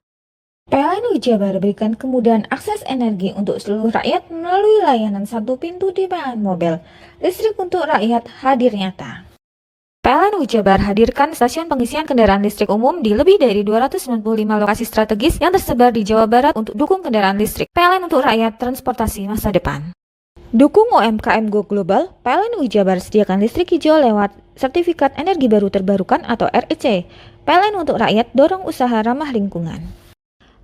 PLN Jabar berikan kemudahan akses energi untuk seluruh rakyat melalui layanan satu pintu di PLN Mobile. Listrik untuk rakyat hadir nyata. PLN Jabar hadirkan stasiun pengisian kendaraan listrik umum di lebih dari 295 lokasi strategis yang tersebar di Jawa Barat untuk dukung kendaraan listrik. PLN untuk rakyat transportasi masa depan. Dukung UMKM Go Global, PLN Jabar sediakan listrik hijau lewat Sertifikat Energi Baru Terbarukan atau REC. PLN untuk rakyat dorong usaha ramah lingkungan.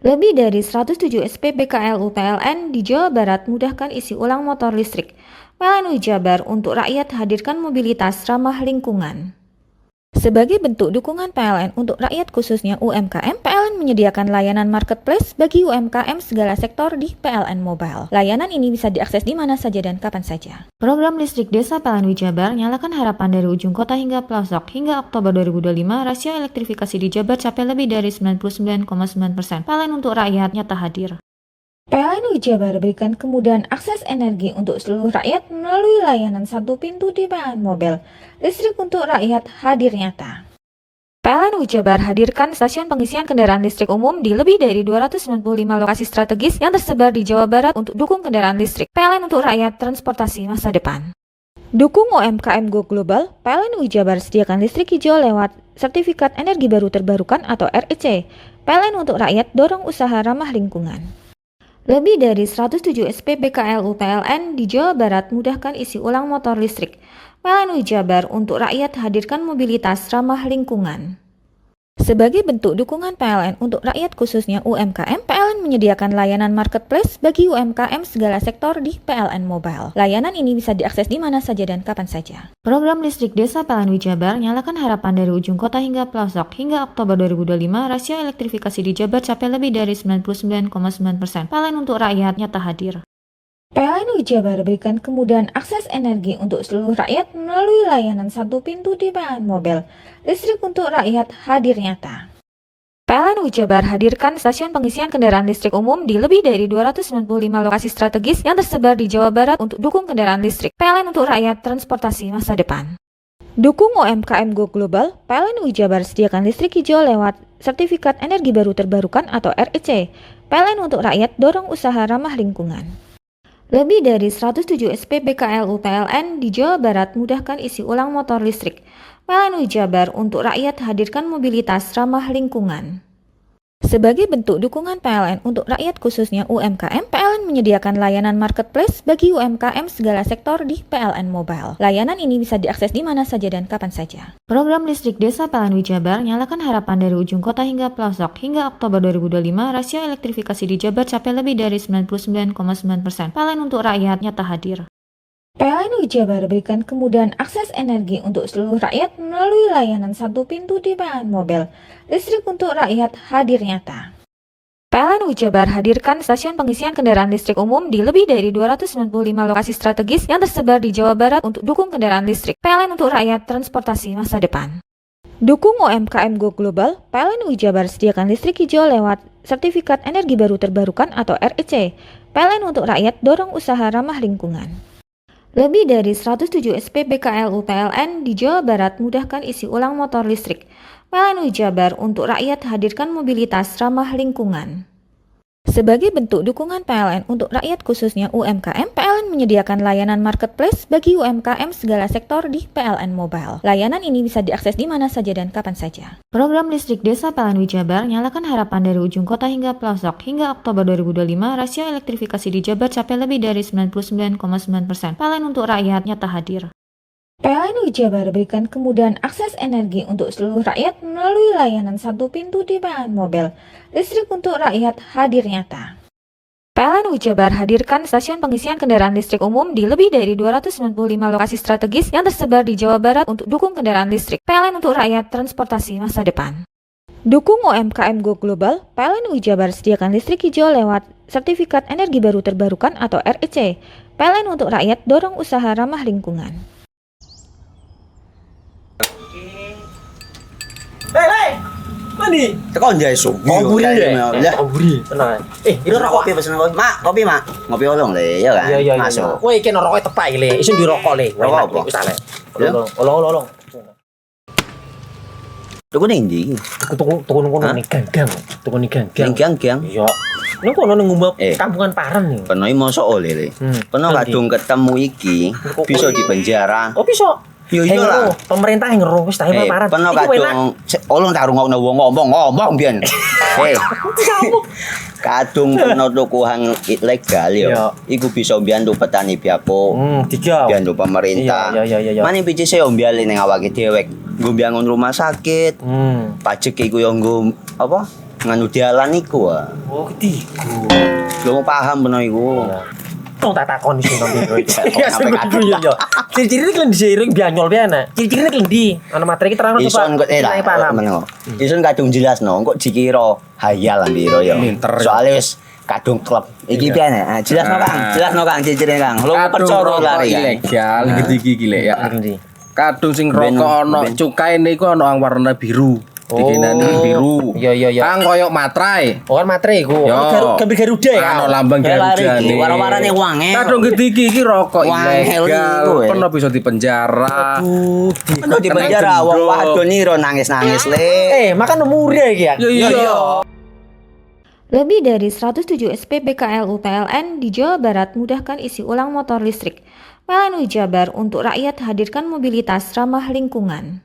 Lebih dari 107 SPBKLU PLN di Jawa Barat mudahkan isi ulang motor listrik. PLN Jabar untuk rakyat hadirkan mobilitas ramah lingkungan. Sebagai bentuk dukungan PLN untuk rakyat khususnya UMKM, PLN menyediakan layanan marketplace bagi UMKM segala sektor di PLN Mobile. Layanan ini bisa diakses di mana saja dan kapan saja. Program listrik desa PLN Jabar nyalakan harapan dari ujung kota hingga pelosok. Hingga Oktober 2025, rasio elektrifikasi di Jabar capai lebih dari 99,9%. PLN untuk rakyat nyata hadir. PLN Jabar berikan kemudahan akses energi untuk seluruh rakyat melalui layanan satu pintu di PLN Mobile. Listrik untuk rakyat hadir nyata. PLN Jabar hadirkan stasiun pengisian kendaraan listrik umum di lebih dari 295 lokasi strategis yang tersebar di Jawa Barat untuk dukung kendaraan listrik. PLN untuk rakyat transportasi masa depan. Dukung UMKM Go Global, PLN Jabar sediakan listrik hijau lewat Sertifikat Energi Baru Terbarukan atau REC. PLN untuk rakyat dorong usaha ramah lingkungan. Lebih dari 107 SPBKLU PLN di Jawa Barat mudahkan isi ulang motor listrik. PLN Jabar untuk rakyat hadirkan mobilitas ramah lingkungan. Sebagai bentuk dukungan PLN untuk rakyat khususnya UMKM, PLN menyediakan layanan marketplace bagi UMKM segala sektor di PLN Mobile. Layanan ini bisa diakses di mana saja dan kapan saja. Program listrik desa PLN Jabar nyalakan harapan dari ujung kota hingga pelosok. Hingga Oktober 2025, rasio elektrifikasi di Jabar capai lebih dari 99,9%. PLN untuk rakyat nyata hadir. PLN Jabar berikan kemudahan akses energi untuk seluruh rakyat melalui layanan satu pintu di PLN Mobile. Listrik untuk rakyat hadir nyata. PLN Jabar hadirkan stasiun pengisian kendaraan listrik umum di lebih dari 295 lokasi strategis yang tersebar di Jawa Barat untuk dukung kendaraan listrik. PLN untuk rakyat transportasi masa depan. Dukung UMKM Go Global, PLN Jabar sediakan listrik hijau lewat Sertifikat Energi Baru Terbarukan atau REC. PLN untuk rakyat dorong usaha ramah lingkungan. Lebih dari 107 SPBKLU PLN di Jawa Barat mudahkan isi ulang motor listrik. PLN Jabar untuk rakyat hadirkan mobilitas ramah lingkungan. Sebagai bentuk dukungan PLN untuk rakyat khususnya UMKM, PLN menyediakan layanan marketplace bagi UMKM segala sektor di PLN Mobile. Layanan ini bisa diakses di mana saja dan kapan saja. Program listrik desa PLN Jabar nyalakan harapan dari ujung kota hingga pelosok. Hingga Oktober 2025, rasio elektrifikasi di Jabar capai lebih dari 99,9%. PLN untuk rakyat nyata hadir. PLN Jabar berikan kemudahan akses energi untuk seluruh rakyat melalui layanan satu pintu di PLN Mobile. Listrik untuk rakyat hadir nyata. PLN Jabar hadirkan stasiun pengisian kendaraan listrik umum di lebih dari 295 lokasi strategis yang tersebar di Jawa Barat untuk dukung kendaraan listrik. PLN untuk rakyat transportasi masa depan. Dukung UMKM Go Global, PLN Jabar sediakan listrik hijau lewat Sertifikat Energi Baru Terbarukan atau REC. PLN untuk rakyat dorong usaha ramah lingkungan. Lebih dari 107 SPBKLU PLN di Jawa Barat mudahkan isi ulang motor listrik. PLN Jabar untuk rakyat hadirkan mobilitas ramah lingkungan. Sebagai bentuk dukungan PLN untuk rakyat khususnya UMKM, PLN menyediakan layanan marketplace bagi UMKM segala sektor di PLN Mobile. Layanan ini bisa diakses di mana saja dan kapan saja. Program listrik desa PLN Jabar nyalakan harapan dari ujung kota hingga pelosok. Hingga Oktober 2025, rasio elektrifikasi di Jabar capai lebih dari 99,9%. PLN untuk rakyat nyata hadir. PLN Jabar berikan kemudahan akses energi untuk seluruh rakyat melalui layanan satu pintu di PLN Mobile. Listrik untuk rakyat hadir nyata. PLN Jabar hadirkan stasiun pengisian kendaraan listrik umum di lebih dari 295 lokasi strategis yang tersebar di Jawa Barat untuk dukung kendaraan listrik. PLN untuk rakyat transportasi masa depan. Dukung UMKM Go Global, PLN Jabar sediakan listrik hijau lewat Sertifikat Energi Baru Terbarukan atau REC. PLN untuk rakyat dorong usaha ramah lingkungan. Hei, mandi. Tekan jaya su. Ngomburi deh. Ngomburi, tenang. Ini rokok. Kopi pesen kopi. Mak, kopi mak. Ngopi olong le, ya kan? Iya. Masuk. Woi, kena rokok tepak le. Isun dirokok le. Rokok apa? Wis ale. Olong. Tuku ning ndi? Tuku ning gang. Tuku ning gang. Gang. Iya. Ning kono ning ngumap kampungan Paren nih. Peno iki mosok oleh le. Peno kadung ketemu iki bisa dipenjara. Oh, bisa. Yo iya lah. Pemerintah yang ngeru wis tahe Paren. Peno kadung olong tak rungokno wong ngomong biyen. Kadung peno tuku hang ilegal yo. Iku bisa mbiyantu petani biako. Mbiyantu pemerintah. Iya. Mane pici se mbiali ning awake dhewek. Nggo mbiangun rumah sakit. Pajak iku yo nggo apa? Nganu dalan iku. Oh, ketiku. Lu paham peno iku. Tong tak takon iso nang biro iki. Iya. Ciri-ciri iki diseiring bianyol piye ana? Ciri-cirine klendi. Ana materi iki terang Ison kok meneng. Ison kadung jelasno kok dikira hayal lan biro ya. Soale wis kadung klub. Iki piye nek? Jelasno Kang ciri-cirine Kang. Lu percaya lari ilegal iki le ya. Kadung sing rokok ana cukaine iku ana warna biru. Dikenani biru. Iya. Kang koyo materai. Oh, kan materai iku. Gambar Garuda ya. Ana lambang Garuda iki. Warna-warnane wangel. Kadung iki rokok ilegal. Peno bisa dipenjara. Peno dipenjara wong wadon iro nangis-nangis le. Makan murah iki ya. Iya. Lebih dari 107 SPBKLU PLN di Jawa Barat mudahkan isi ulang motor listrik. PLN Jabar untuk rakyat hadirkan mobilitas ramah lingkungan.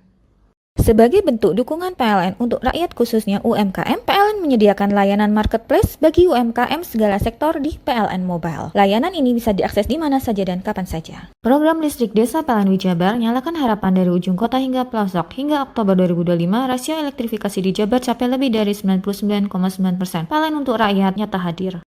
Sebagai bentuk dukungan PLN untuk rakyat khususnya UMKM, PLN menyediakan layanan marketplace bagi UMKM segala sektor di PLN Mobile. Layanan ini bisa diakses di mana saja dan kapan saja. Program listrik desa PLN Jabar nyalakan harapan dari ujung kota hingga pelosok. Hingga Oktober 2025, rasio elektrifikasi di Jabar capai lebih dari 99,9%. PLN untuk rakyat nyata hadir.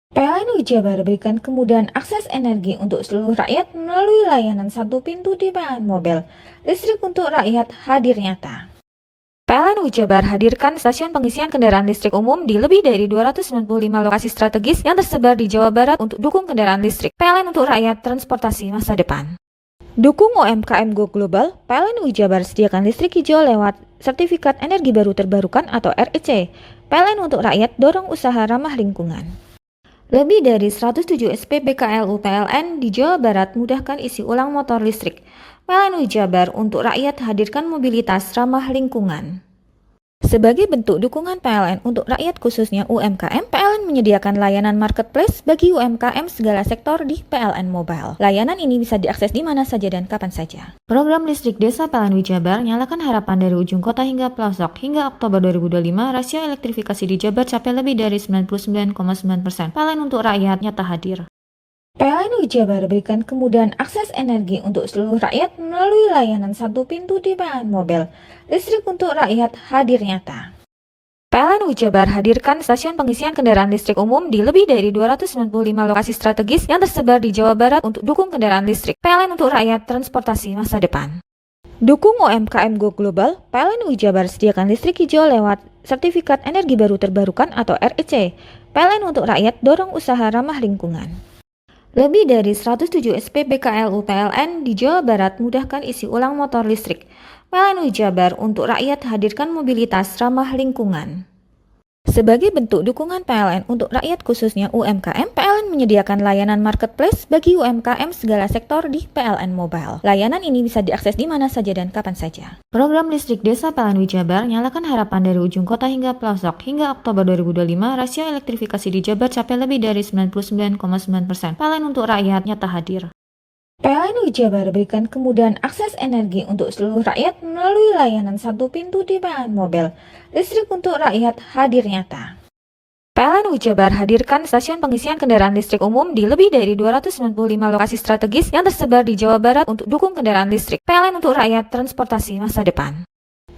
PLN Jabar berikan kemudahan akses energi untuk seluruh rakyat melalui layanan satu pintu di PLN Mobile. Listrik untuk rakyat hadir nyata. PLN Jabar hadirkan stasiun pengisian kendaraan listrik umum di lebih dari 295 lokasi strategis yang tersebar di Jawa Barat untuk dukung kendaraan listrik. PLN untuk rakyat transportasi masa depan. Dukung UMKM Go Global, PLN Jabar sediakan listrik hijau lewat Sertifikat Energi Baru Terbarukan atau REC. PLN untuk rakyat dorong usaha ramah lingkungan. Lebih dari 107 SPBKLU PLN di Jawa Barat mudahkan isi ulang motor listrik. PLN Jabar untuk rakyat hadirkan mobilitas ramah lingkungan. Sebagai bentuk dukungan PLN untuk rakyat khususnya UMKM, PLN menyediakan layanan marketplace bagi UMKM segala sektor di PLN Mobile. Layanan ini bisa diakses di mana saja dan kapan saja. Program listrik desa PLN Jabar nyalakan harapan dari ujung kota hingga pelosok. Hingga Oktober 2025, rasio elektrifikasi di Jabar capai lebih dari 99,9%. PLN untuk rakyat nyata hadir. PLN Jabar berikan kemudahan akses energi untuk seluruh rakyat melalui layanan satu pintu di PLN Mobile. Listrik untuk rakyat hadir nyata. PLN Jabar hadirkan stasiun pengisian kendaraan listrik umum di lebih dari 295 lokasi strategis yang tersebar di Jawa Barat untuk dukung kendaraan listrik. PLN untuk rakyat transportasi masa depan. Dukung UMKM Go Global, PLN Jabar sediakan listrik hijau lewat Sertifikat Energi Baru Terbarukan atau REC. PLN untuk rakyat dorong usaha ramah lingkungan. Lebih dari 107 SPBKLU PLN di Jawa Barat mudahkan isi ulang motor listrik. PLN Jabar untuk rakyat hadirkan mobilitas ramah lingkungan. Sebagai bentuk dukungan PLN untuk rakyat khususnya UMKM, PLN menyediakan layanan marketplace bagi UMKM segala sektor di PLN Mobile. Layanan ini bisa diakses di mana saja dan kapan saja. Program listrik Desa PLN Jabar nyalakan harapan dari ujung kota hingga pelosok. Hingga Oktober 2025, rasio elektrifikasi di Jabar capai lebih dari 99,9%. PLN untuk rakyat nyata hadir. PLN Jabar berikan kemudahan akses energi untuk seluruh rakyat melalui layanan satu pintu di PLN Mobile. Listrik untuk rakyat hadir nyata. PLN Jabar hadirkan stasiun pengisian kendaraan listrik umum di lebih dari 295 lokasi strategis yang tersebar di Jawa Barat untuk dukung kendaraan listrik. PLN untuk rakyat transportasi masa depan.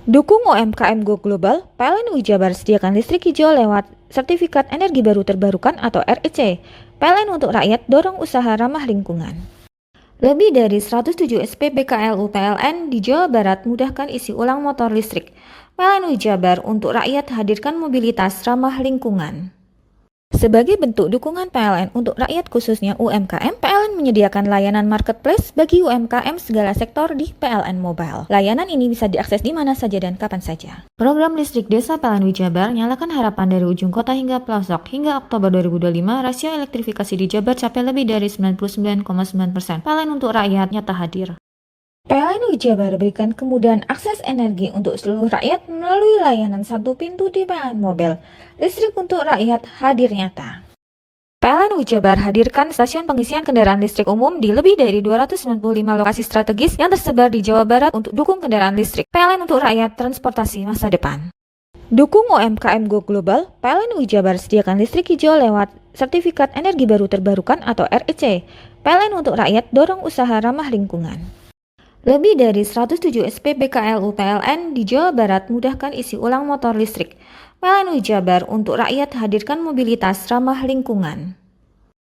Dukung UMKM Go Global, PLN Jabar sediakan listrik hijau lewat Sertifikat Energi Baru Terbarukan atau REC. PLN untuk rakyat dorong usaha ramah lingkungan. Lebih dari 107 SPBKLU PLN di Jawa Barat mudahkan isi ulang motor listrik. PLN Jabar untuk rakyat hadirkan mobilitas ramah lingkungan. Sebagai bentuk dukungan PLN untuk rakyat khususnya UMKM, PLN menyediakan layanan marketplace bagi UMKM segala sektor di PLN Mobile. Layanan ini bisa diakses di mana saja dan kapan saja. Program listrik Desa PLN Jabar nyalakan harapan dari ujung kota hingga pelosok. Hingga Oktober 2025, rasio elektrifikasi di Jabar capai lebih dari 99,9%. PLN untuk rakyat nyata hadir. PLN Jabar berikan kemudahan akses energi untuk seluruh rakyat melalui layanan satu pintu di PLN Mobile. Listrik untuk rakyat hadir nyata. PLN Jabar hadirkan stasiun pengisian kendaraan listrik umum di lebih dari 295 lokasi strategis yang tersebar di Jawa Barat untuk dukung kendaraan listrik. PLN untuk rakyat transportasi masa depan. Dukung UMKM Go Global, PLN Jabar sediakan listrik hijau lewat Sertifikat Energi Baru Terbarukan atau REC. PLN untuk rakyat dorong usaha ramah lingkungan. Lebih dari 107 SPBKLU PLN di Jawa Barat mudahkan isi ulang motor listrik. PLN Jabar untuk rakyat hadirkan mobilitas ramah lingkungan.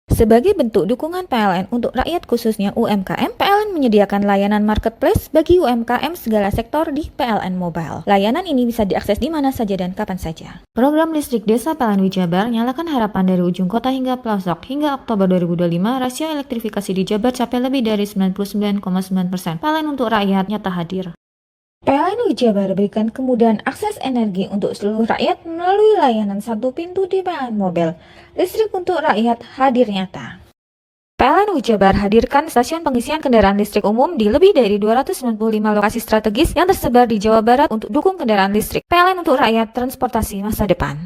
Sebagai bentuk dukungan PLN untuk rakyat khususnya UMKM, PLN menyediakan layanan marketplace bagi UMKM segala sektor di PLN Mobile. Layanan ini bisa diakses di mana saja dan kapan saja. Program listrik Desa PLN Jabar nyalakan harapan dari ujung kota hingga pelosok. Hingga Oktober 2025, rasio elektrifikasi di Jabar capai lebih dari 99,9%. PLN untuk rakyat nyata hadir. PLN Jabar berikan kemudahan akses energi untuk seluruh rakyat melalui layanan satu pintu di PLN Mobile. Listrik untuk rakyat hadir nyata. PLN Jabar hadirkan stasiun pengisian kendaraan listrik umum di lebih dari 295 lokasi strategis yang tersebar di Jawa Barat untuk dukung kendaraan listrik. PLN untuk rakyat transportasi masa depan.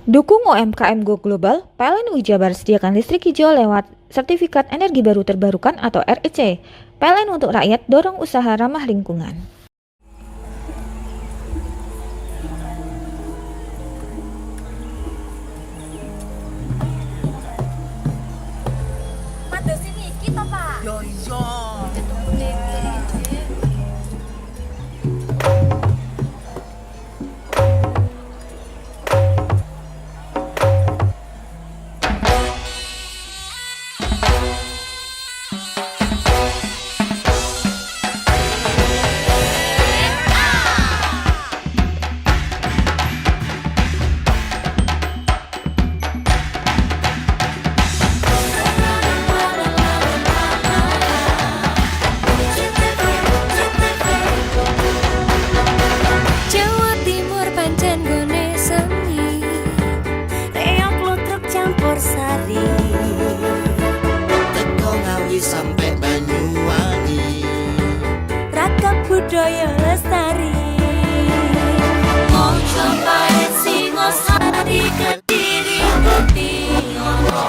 Dukung UMKM Go Global, PLN Jabar sediakan listrik hijau lewat Sertifikat Energi Baru Terbarukan atau REC. PLN untuk rakyat dorong usaha ramah lingkungan. Yo iya. Sampai Banyuwangi, Ragam budaya lestari. Mojo Pahit Singosari Kediri Kutiono.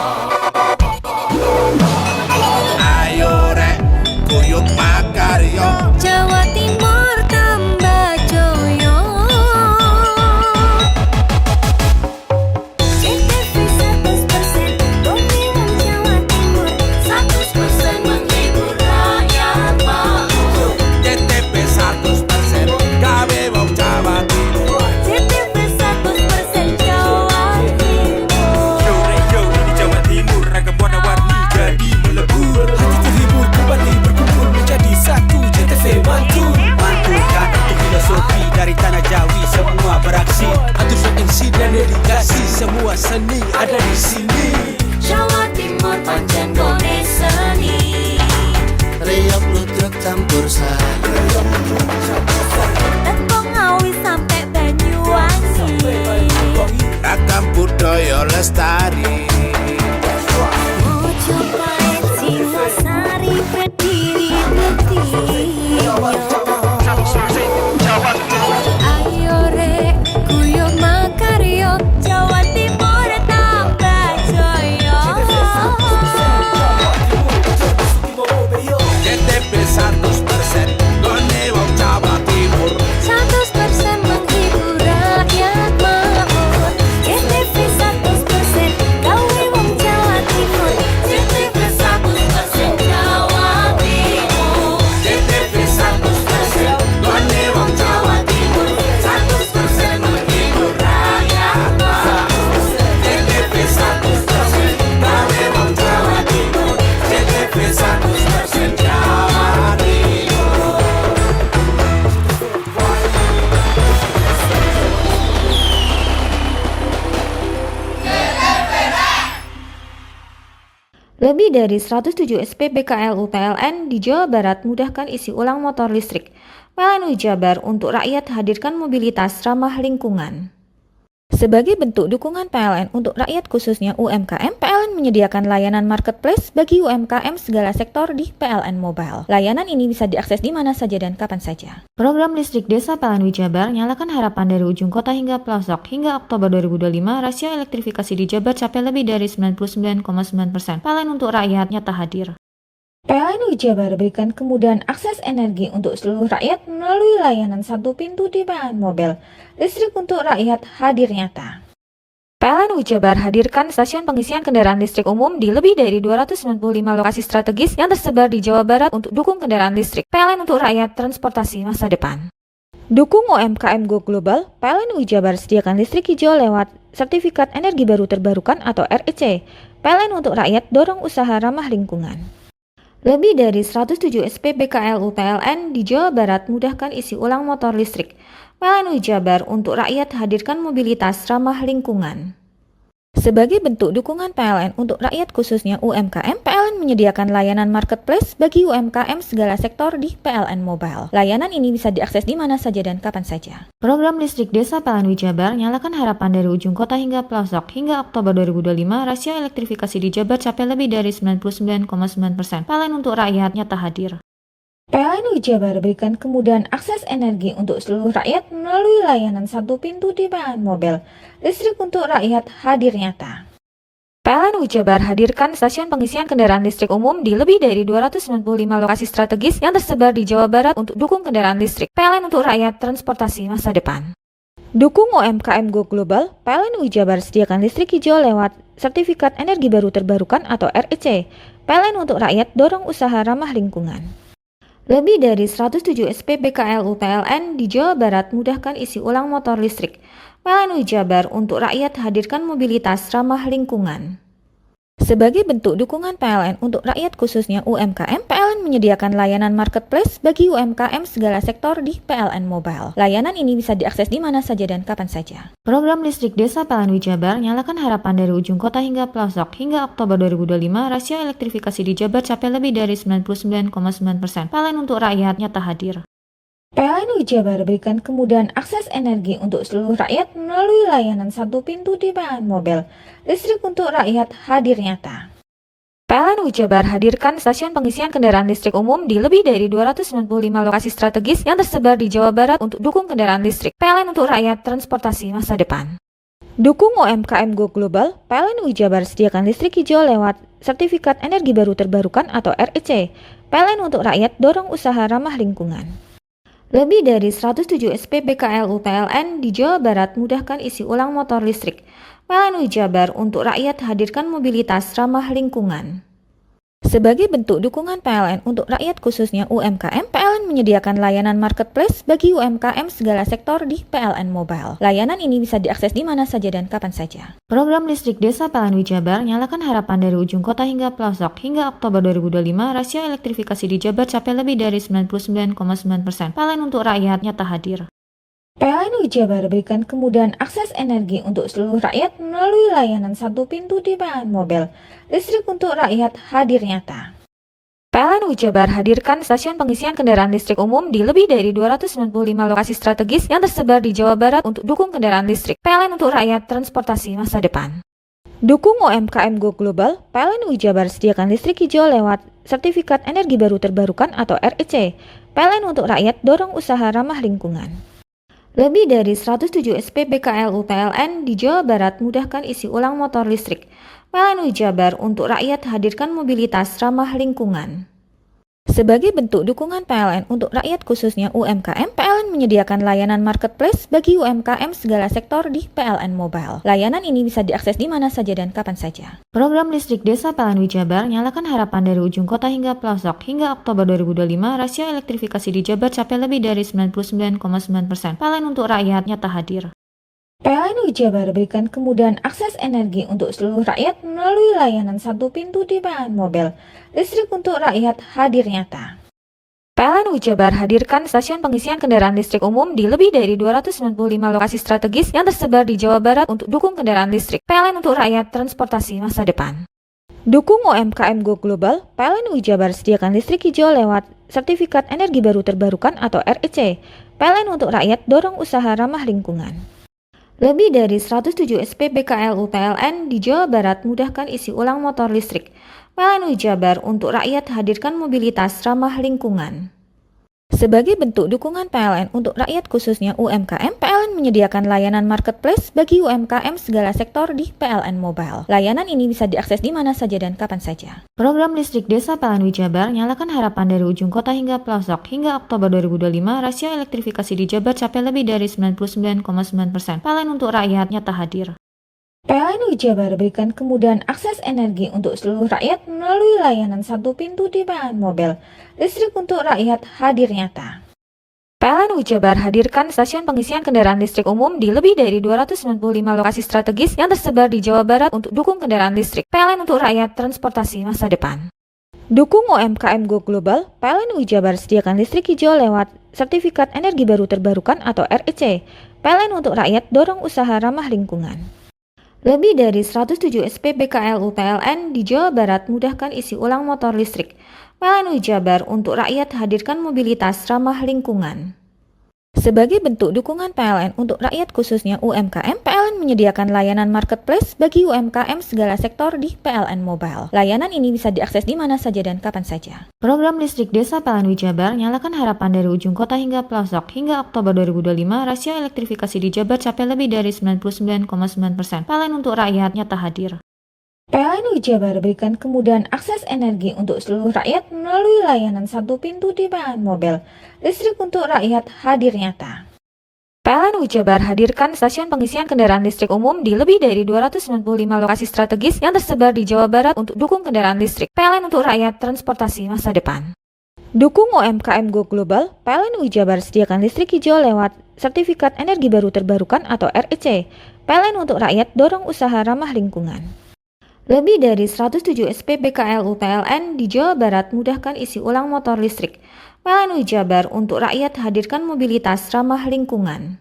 Ayo rek kuyup makaryo, Jawa Timur tambah joyo. CTV 100% Doni wong Jawa Timur, 100% menghibur rakyat makmur. JTP 100% gawe wong Jawa Timur. CTV 100% Jawa Timur. Yo ini Jawa Timur, ragam warna-warni jadi melebur. Hati terhibur kembali berkumpul menjadi satu. JTV Mantul, mantulkan untuk filosofi dari tanah Jawi semua beraksi. Atur MC dan dedikasi, semua seni ada di sini. Jawa Timur pancen gone seni. Riok ludruk campur sari. Teko Ngawi sampai Banyuwangi. Raka Lebih dari 107 SPBKLU PLN di Jawa Barat mudahkan isi ulang motor listrik. PLN Jabar untuk rakyat hadirkan mobilitas ramah lingkungan. Sebagai bentuk dukungan PLN untuk rakyat khususnya UMKM, PLN menyediakan layanan marketplace bagi UMKM segala sektor di PLN Mobile. Layanan ini bisa diakses di mana saja dan kapan saja. Program listrik desa PLN Jabar nyalakan harapan dari ujung kota hingga pelosok. Hingga Oktober 2025, rasio elektrifikasi di Jabar capai lebih dari 99,9%. PLN untuk rakyat nyata hadir. PLN Jabar berikan kemudahan akses energi untuk seluruh rakyat melalui layanan satu pintu di PLN Mobile. Listrik untuk rakyat hadir nyata. PLN Jabar hadirkan stasiun pengisian kendaraan listrik umum di lebih dari 295 lokasi strategis yang tersebar di Jawa Barat untuk dukung kendaraan listrik. PLN untuk rakyat transportasi masa depan. Dukung UMKM Go Global, PLN Jabar sediakan listrik hijau lewat Sertifikat Energi Baru Terbarukan atau REC. PLN untuk rakyat dorong usaha ramah lingkungan. Lebih dari 107 SPBKLU PLN di Jawa Barat mudahkan isi ulang motor listrik. PLN Jabar untuk rakyat hadirkan mobilitas ramah lingkungan. Sebagai bentuk dukungan PLN untuk rakyat khususnya UMKM, PLN menyediakan layanan marketplace bagi UMKM segala sektor di PLN Mobile. Layanan ini bisa diakses di mana saja dan kapan saja. Program listrik desa PLN Jabar nyalakan harapan dari ujung kota hingga pelosok. Hingga Oktober 2025, rasio elektrifikasi di Jabar capai lebih dari 99,9%. PLN untuk rakyat nyata hadir. PLN Jabar berikan kemudahan akses energi untuk seluruh rakyat melalui layanan satu pintu di PLN Mobile. Listrik untuk rakyat hadir nyata. PLN Jabar hadirkan stasiun pengisian kendaraan listrik umum di lebih dari 295 lokasi strategis yang tersebar di Jawa Barat untuk dukung kendaraan listrik. PLN untuk rakyat transportasi masa depan. Dukung UMKM Go Global, PLN Jabar sediakan listrik hijau lewat Sertifikat Energi Baru Terbarukan atau REC. PLN untuk rakyat dorong usaha ramah lingkungan. Lebih dari 107 SPBKLU PLN di Jawa Barat mudahkan isi ulang motor listrik. PLN Jabar untuk rakyat hadirkan mobilitas ramah lingkungan. Sebagai bentuk dukungan PLN untuk rakyat khususnya UMKM, PLN menyediakan layanan marketplace bagi UMKM segala sektor di PLN Mobile. Layanan ini bisa diakses di mana saja dan kapan saja. Program listrik desa PLN Jabar nyalakan harapan dari ujung kota hingga pelosok. Hingga Oktober 2025, rasio elektrifikasi di Jabar capai lebih dari 99,9%. PLN untuk rakyat nyata hadir. PLN Jabar berikan kemudahan akses energi untuk seluruh rakyat melalui layanan satu pintu di PLN Mobile. Listrik untuk rakyat hadir nyata. PLN Jabar hadirkan stasiun pengisian kendaraan listrik umum di lebih dari 295 lokasi strategis yang tersebar di Jawa Barat untuk dukung kendaraan listrik. PLN untuk rakyat transportasi masa depan. Dukung UMKM Go Global, PLN Jabar sediakan listrik hijau lewat Sertifikat Energi Baru Terbarukan atau REC. PLN untuk rakyat dorong usaha ramah lingkungan. Lebih dari 107 SPBKLU PLN di Jawa Barat mudahkan isi ulang motor listrik. PLN Jabar untuk rakyat hadirkan mobilitas ramah lingkungan. Sebagai bentuk dukungan PLN untuk rakyat khususnya UMKM, PLN menyediakan layanan marketplace bagi UMKM segala sektor di PLN Mobile. Layanan ini bisa diakses di mana saja dan kapan saja. Program listrik desa PLN Jabar nyalakan harapan dari ujung kota hingga pelosok. Hingga Oktober 2025, rasio elektrifikasi di Jabar capai lebih dari 99,9%. PLN untuk rakyat nyata hadir. PLN Jabar berikan kemudahan akses energi untuk seluruh rakyat melalui layanan satu pintu di PLN Mobile. Listrik untuk rakyat hadir nyata. PLN Jabar hadirkan stasiun pengisian kendaraan listrik umum di lebih dari 295 lokasi strategis yang tersebar di Jawa Barat untuk dukung kendaraan listrik. PLN untuk rakyat transportasi masa depan. Dukung UMKM Go Global, PLN Jabar sediakan listrik hijau lewat Sertifikat Energi Baru Terbarukan atau REC. PLN untuk rakyat dorong usaha ramah lingkungan. Lebih dari 107 SPBKLU PLN di Jawa Barat mudahkan isi ulang motor listrik. PLN Jabar untuk rakyat hadirkan mobilitas ramah lingkungan. Sebagai bentuk dukungan PLN untuk rakyat khususnya UMKM, PLN menyediakan layanan marketplace bagi UMKM segala sektor di PLN Mobile. Layanan ini bisa diakses di mana saja dan kapan saja. Program listrik desa PLN Jabar nyalakan harapan dari ujung kota hingga pelosok. Hingga Oktober 2025, rasio elektrifikasi di Jabar capai lebih dari 99,9%. PLN untuk rakyat nyata hadir. PLN Jabar berikan kemudahan akses energi untuk seluruh rakyat melalui layanan satu pintu di PLN Mobile. Listrik untuk rakyat hadir nyata. PLN Jabar hadirkan stasiun pengisian kendaraan listrik umum di lebih dari 295 lokasi strategis yang tersebar di Jawa Barat untuk dukung kendaraan listrik. PLN untuk rakyat transportasi masa depan. Dukung UMKM Go Global, PLN UI Jabar sediakan listrik hijau lewat Sertifikat Energi Baru Terbarukan atau REC. PLN untuk rakyat dorong usaha ramah lingkungan. Lebih dari 107 SPBKLU PLN di Jawa Barat mudahkan isi ulang motor listrik. PLN UI Jabar untuk rakyat hadirkan mobilitas ramah lingkungan. Sebagai bentuk dukungan PLN untuk rakyat khususnya UMKM, PLN menyediakan layanan marketplace bagi UMKM segala sektor di PLN Mobile. Layanan ini bisa diakses di mana saja dan kapan saja. Program listrik desa PLN UI Jabar nyalakan harapan dari ujung kota hingga pelosok. Hingga Oktober 2025, rasio elektrifikasi di Jabar capai lebih dari 99,9%. PLN untuk rakyat nyata hadir. PLN UI Jabar berikan kemudahan akses energi untuk seluruh rakyat melalui layanan satu pintu di PLN Mobile. Listrik untuk rakyat hadir nyata. PLN UI Jabar hadirkan stasiun pengisian kendaraan listrik umum di lebih dari 295 lokasi strategis yang tersebar di Jawa Barat untuk dukung kendaraan listrik. PLN untuk rakyat transportasi masa depan. Dukung UMKM Go Global, PLN UI Jabar sediakan listrik hijau lewat Sertifikat Energi Baru Terbarukan atau REC. PLN untuk rakyat dorong usaha ramah lingkungan. Lebih dari 107 SPBKLU PLN di Jawa Barat mudahkan isi ulang motor listrik. PLN UI Jabar untuk rakyat hadirkan mobilitas ramah lingkungan. Sebagai bentuk dukungan PLN untuk rakyat khususnya UMKM, PLN menyediakan layanan marketplace bagi UMKM segala sektor di PLN Mobile. Layanan ini bisa diakses di mana saja dan kapan saja. Program listrik desa PLN UI Jabar nyalakan harapan dari ujung kota hingga pelosok. Hingga Oktober 2025, rasio elektrifikasi di Jabar capai lebih dari 99,9%. PLN untuk rakyat nyata hadir. PLN UI Jabar berikan kemudahan akses energi untuk seluruh rakyat melalui layanan satu pintu di PLN Mobile. Listrik untuk rakyat hadir nyata. PLN UI Jabar hadirkan stasiun pengisian kendaraan listrik umum di lebih dari 295 lokasi strategis yang tersebar di Jawa Barat untuk dukung kendaraan listrik. PLN untuk rakyat transportasi masa depan. Dukung UMKM Go Global, PLN UI Jabar sediakan listrik hijau lewat Sertifikat Energi Baru Terbarukan atau REC. PLN untuk rakyat dorong usaha ramah lingkungan. Lebih dari 107 SPBKLU PLN di Jawa Barat mudahkan isi ulang motor listrik. PLN UI Jabar untuk rakyat hadirkan mobilitas ramah lingkungan.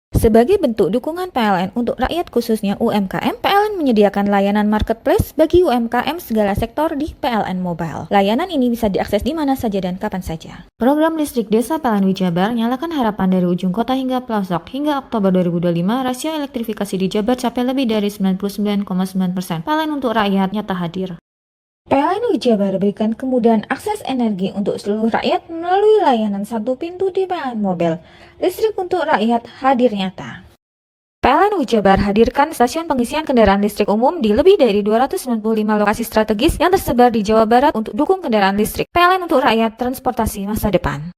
Sebagai bentuk dukungan PLN untuk rakyat khususnya UMKM, PLN menyediakan layanan marketplace bagi UMKM segala sektor di PLN Mobile. Layanan ini bisa diakses di mana saja dan kapan saja. Program listrik desa PLN UI Jabar nyalakan harapan dari ujung kota hingga pelosok. Hingga Oktober 2025, rasio elektrifikasi di Jabar capai lebih dari 99,9%. PLN untuk rakyat nyata hadir. PLN UI Jabar berikan kemudahan akses energi untuk seluruh rakyat melalui layanan satu pintu di PLN Mobile. Listrik untuk rakyat hadir nyata. PLN UI Jabar hadirkan stasiun pengisian kendaraan listrik umum di lebih dari 295 lokasi strategis yang tersebar di Jawa Barat untuk dukung kendaraan listrik. PLN untuk rakyat transportasi masa depan.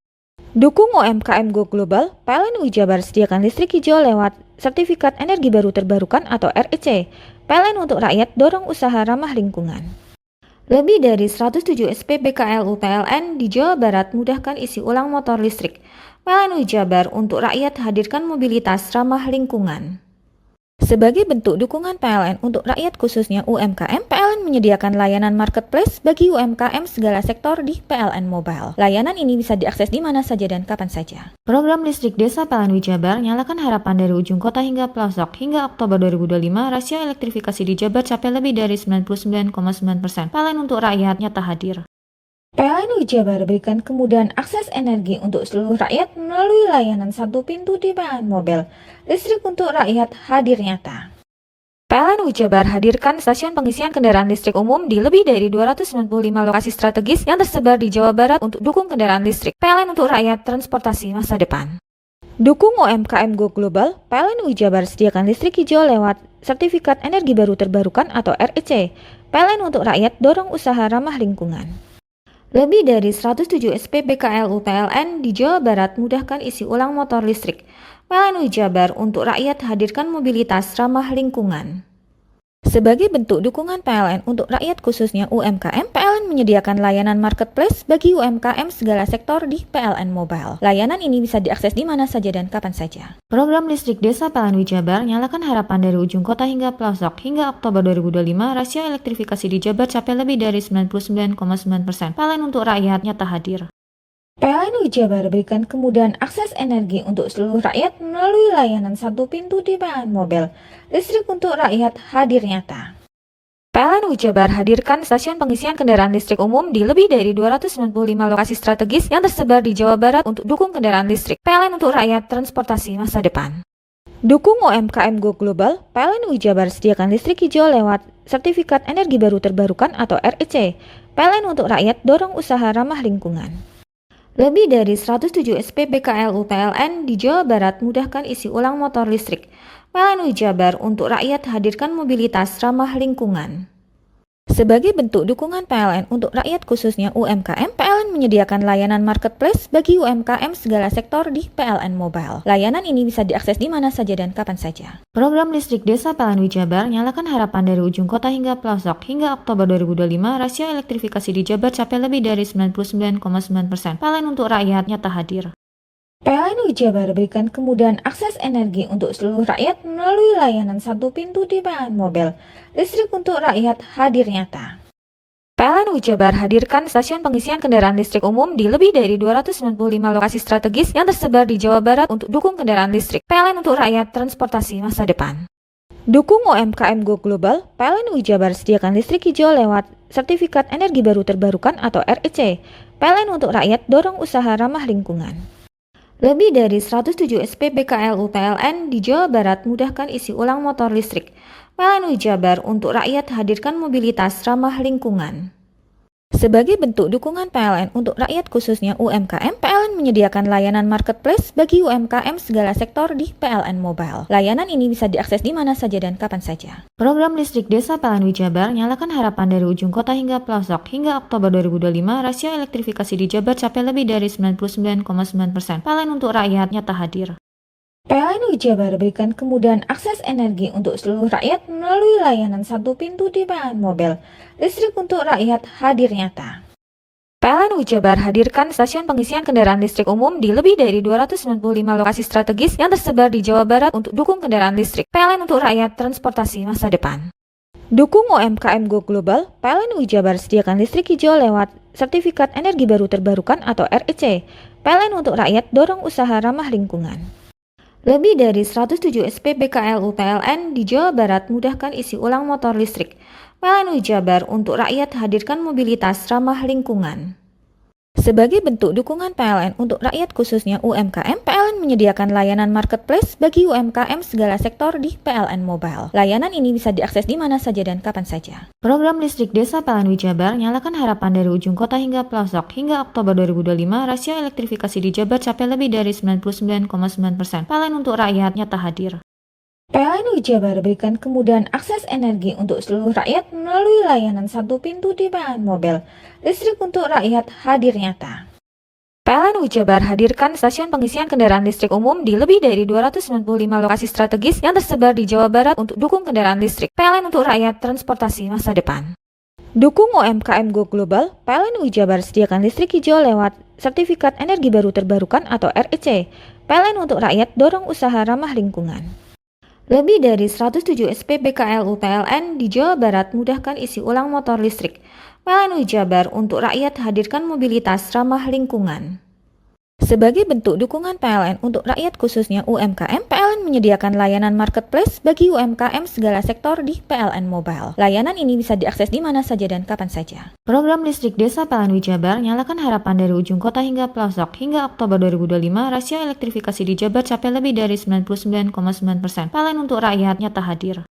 Dukung UMKM Go Global, PLN UI Jabar sediakan listrik hijau lewat Sertifikat Energi Baru Terbarukan atau REC. PLN untuk rakyat dorong usaha ramah lingkungan. Lebih dari 107 SPBKLU PLN di Jawa Barat mudahkan isi ulang motor listrik. PLN UI Jabar untuk rakyat hadirkan mobilitas ramah lingkungan. Sebagai bentuk dukungan PLN untuk rakyat khususnya UMKM, PLN menyediakan layanan marketplace bagi UMKM segala sektor di PLN Mobile. Layanan ini bisa diakses di mana saja dan kapan saja. Program listrik desa PLN UI Jabar nyalakan harapan dari ujung kota hingga pelosok. Hingga Oktober 2025, rasio elektrifikasi di Jabar capai lebih dari 99,9%. PLN untuk rakyat nyata hadir. PLN UI Jabar berikan kemudahan akses energi untuk seluruh rakyat melalui layanan satu pintu di PLN Mobile. Listrik untuk rakyat hadir nyata. PLN UI Jabar hadirkan stasiun pengisian kendaraan listrik umum di lebih dari 295 lokasi strategis yang tersebar di Jawa Barat untuk dukung kendaraan listrik. PLN untuk rakyat transportasi masa depan. Dukung UMKM Go Global, PLN UI Jabar sediakan listrik hijau lewat Sertifikat Energi Baru Terbarukan atau REC. PLN untuk rakyat dorong usaha ramah lingkungan. Lebih dari 107 SPBKLU PLN di Jawa Barat mudahkan isi ulang motor listrik. PLN UI Jabar untuk rakyat hadirkan mobilitas ramah lingkungan. Sebagai bentuk dukungan PLN untuk rakyat khususnya UMKM, PLN menyediakan layanan marketplace bagi UMKM segala sektor di PLN Mobile. Layanan ini bisa diakses di mana saja dan kapan saja. Program listrik desa PLN UI Jabar nyalakan harapan dari ujung kota hingga pelosok. Hingga Oktober 2025, rasio elektrifikasi di Jabar capai lebih dari 99,9%. PLN untuk rakyat nyata hadir. PLN UI Jabar berikan kemudahan akses energi untuk seluruh rakyat melalui layanan satu pintu di PLN Mobile. Listrik untuk rakyat hadir nyata. PLN Jabar hadirkan stasiun pengisian kendaraan listrik umum di lebih dari 295 lokasi strategis yang tersebar di Jawa Barat untuk dukung kendaraan listrik. PLN untuk rakyat, transportasi masa depan. Dukung UMKM Go Global, PLN Jabar sediakan listrik hijau lewat Sertifikat Energi Baru Terbarukan atau REC. PLN untuk rakyat, dorong usaha ramah lingkungan. Lebih dari 107 SPBKLU PLN di Jawa Barat mudahkan isi ulang motor listrik. PLN Jabar untuk rakyat hadirkan mobilitas ramah lingkungan. Sebagai bentuk dukungan PLN untuk rakyat khususnya UMKM, PLN menyediakan layanan marketplace bagi UMKM segala sektor di PLN Mobile. Layanan ini bisa diakses di mana saja dan kapan saja. Program listrik desa PLN Jabar nyalakan harapan dari ujung kota hingga pelosok. Hingga Oktober 2025, rasio elektrifikasi di Jabar capai lebih dari 99,9%. PLN untuk rakyat nyata hadir. PLN Jabar berikan kemudahan akses energi untuk seluruh rakyat melalui layanan satu pintu di PLN Mobile. Listrik untuk rakyat hadir nyata. PLN Jabar hadirkan stasiun pengisian kendaraan listrik umum di lebih dari 295 lokasi strategis yang tersebar di Jawa Barat untuk dukung kendaraan listrik. PLN untuk rakyat, transportasi masa depan. Dukung UMKM Go Global, PLN Jabar sediakan listrik hijau lewat Sertifikat Energi Baru Terbarukan atau REC. PLN untuk rakyat, dorong usaha ramah lingkungan. Lebih dari 107 SPBKLU PLN di Jawa Barat mudahkan isi ulang motor listrik. PLN Jabar untuk rakyat hadirkan mobilitas ramah lingkungan. Sebagai bentuk dukungan PLN untuk rakyat khususnya UMKM, PLN menyediakan layanan marketplace bagi UMKM segala sektor di PLN Mobile. Layanan ini bisa diakses di mana saja dan kapan saja. Program listrik desa PLN Jabar nyalakan harapan dari ujung kota hingga pelosok. Hingga Oktober 2025, rasio elektrifikasi di Jabar capai lebih dari 99,9%. PLN untuk rakyat nyata hadir. PLN Jabar berikan kemudahan akses energi untuk seluruh rakyat melalui layanan satu pintu di PLN Mobile. Listrik untuk rakyat hadir nyata. PLN Jabar hadirkan stasiun pengisian kendaraan listrik umum di lebih dari 295 lokasi strategis yang tersebar di Jawa Barat untuk dukung kendaraan listrik. PLN untuk rakyat, transportasi masa depan. Dukung UMKM Go Global, PLN Jabar sediakan listrik hijau lewat Sertifikat Energi Baru Terbarukan atau REC. PLN untuk rakyat, dorong usaha ramah lingkungan. Lebih dari 107 SPBKLU PLN di Jawa Barat mudahkan isi ulang motor listrik. PLN Jabar untuk rakyat hadirkan mobilitas ramah lingkungan. Sebagai bentuk dukungan PLN untuk rakyat khususnya UMKM, PLN menyediakan layanan marketplace bagi UMKM segala sektor di PLN Mobile. Layanan ini bisa diakses di mana saja dan kapan saja. Program listrik desa PLN Jabar nyalakan harapan dari ujung kota hingga pelosok. Hingga Oktober 2025, rasio elektrifikasi di Jabar capai lebih dari 99,9%. PLN untuk rakyat nyata hadir. PLN Jabar berikan kemudahan akses energi untuk seluruh rakyat melalui layanan satu pintu di PLN Mobile. Listrik untuk rakyat hadir nyata. PLN Jabar hadirkan stasiun pengisian kendaraan listrik umum di lebih dari 295 lokasi strategis yang tersebar di Jawa Barat untuk dukung kendaraan listrik. PLN untuk rakyat, transportasi masa depan. Dukung UMKM Go Global, PLN Jabar sediakan listrik hijau lewat Sertifikat Energi Baru Terbarukan atau REC. PLN untuk rakyat, dorong usaha ramah lingkungan. Lebih dari 107 SPBKLU PLN di Jawa Barat mudahkan isi ulang motor listrik. PLN Jabar untuk rakyat hadirkan mobilitas ramah lingkungan. Sebagai bentuk dukungan PLN untuk rakyat khususnya UMKM, PLN menyediakan layanan marketplace bagi UMKM segala sektor di PLN Mobile. Layanan ini bisa diakses di mana saja dan kapan saja. Program listrik desa PLN Jabar nyalakan harapan dari ujung kota hingga pelosok. Hingga Oktober 2025, rasio elektrifikasi di Jabar capai lebih dari 99,9%. PLN untuk rakyat nyata hadir.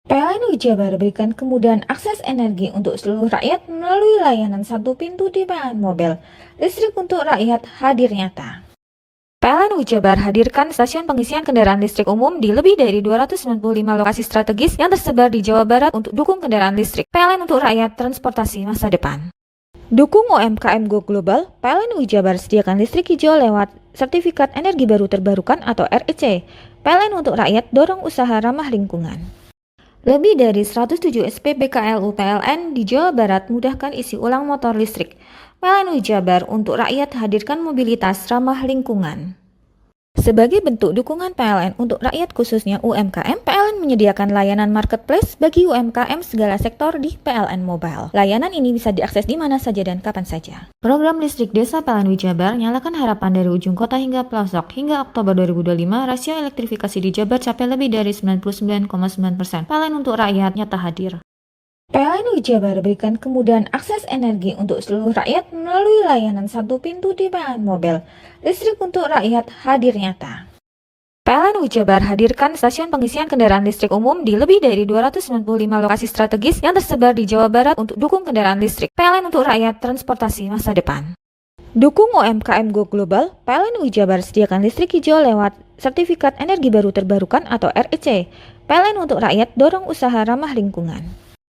PLN Jabar berikan kemudahan akses energi untuk seluruh rakyat melalui layanan satu pintu di PLN Mobile. Listrik untuk rakyat hadir nyata. PLN Jabar hadirkan stasiun pengisian kendaraan listrik umum di lebih dari 295 lokasi strategis yang tersebar di Jawa Barat untuk dukung kendaraan listrik. PLN untuk rakyat, transportasi masa depan. Dukung UMKM Go Global, PLN Jabar sediakan listrik hijau lewat Sertifikat Energi Baru Terbarukan atau REC. PLN untuk rakyat, dorong usaha ramah lingkungan. Lebih dari 107 SPBKLU PLN di Jawa Barat mudahkan isi ulang motor listrik. PLN Jabar untuk rakyat hadirkan mobilitas ramah lingkungan. Sebagai bentuk dukungan PLN untuk rakyat khususnya UMKM, PLN menyediakan layanan marketplace bagi UMKM segala sektor di PLN Mobile. Layanan ini bisa diakses di mana saja dan kapan saja. Program listrik desa PLN Jabar nyalakan harapan dari ujung kota hingga pelosok. Hingga Oktober 2025, rasio elektrifikasi di Jabar capai lebih dari 99,9%. PLN untuk rakyat nyata hadir. PLN Jabar berikan kemudahan akses energi untuk seluruh rakyat melalui layanan satu pintu di PLN Mobile. Listrik untuk rakyat hadir nyata. PLN Jabar hadirkan stasiun pengisian kendaraan listrik umum di lebih dari 295 lokasi strategis yang tersebar di Jawa Barat untuk dukung kendaraan listrik. PLN untuk rakyat transportasi masa depan. Dukung UMKM Go Global, PLN Jabar sediakan listrik hijau lewat Sertifikat Energi Baru Terbarukan atau REC. PLN untuk rakyat dorong usaha ramah lingkungan.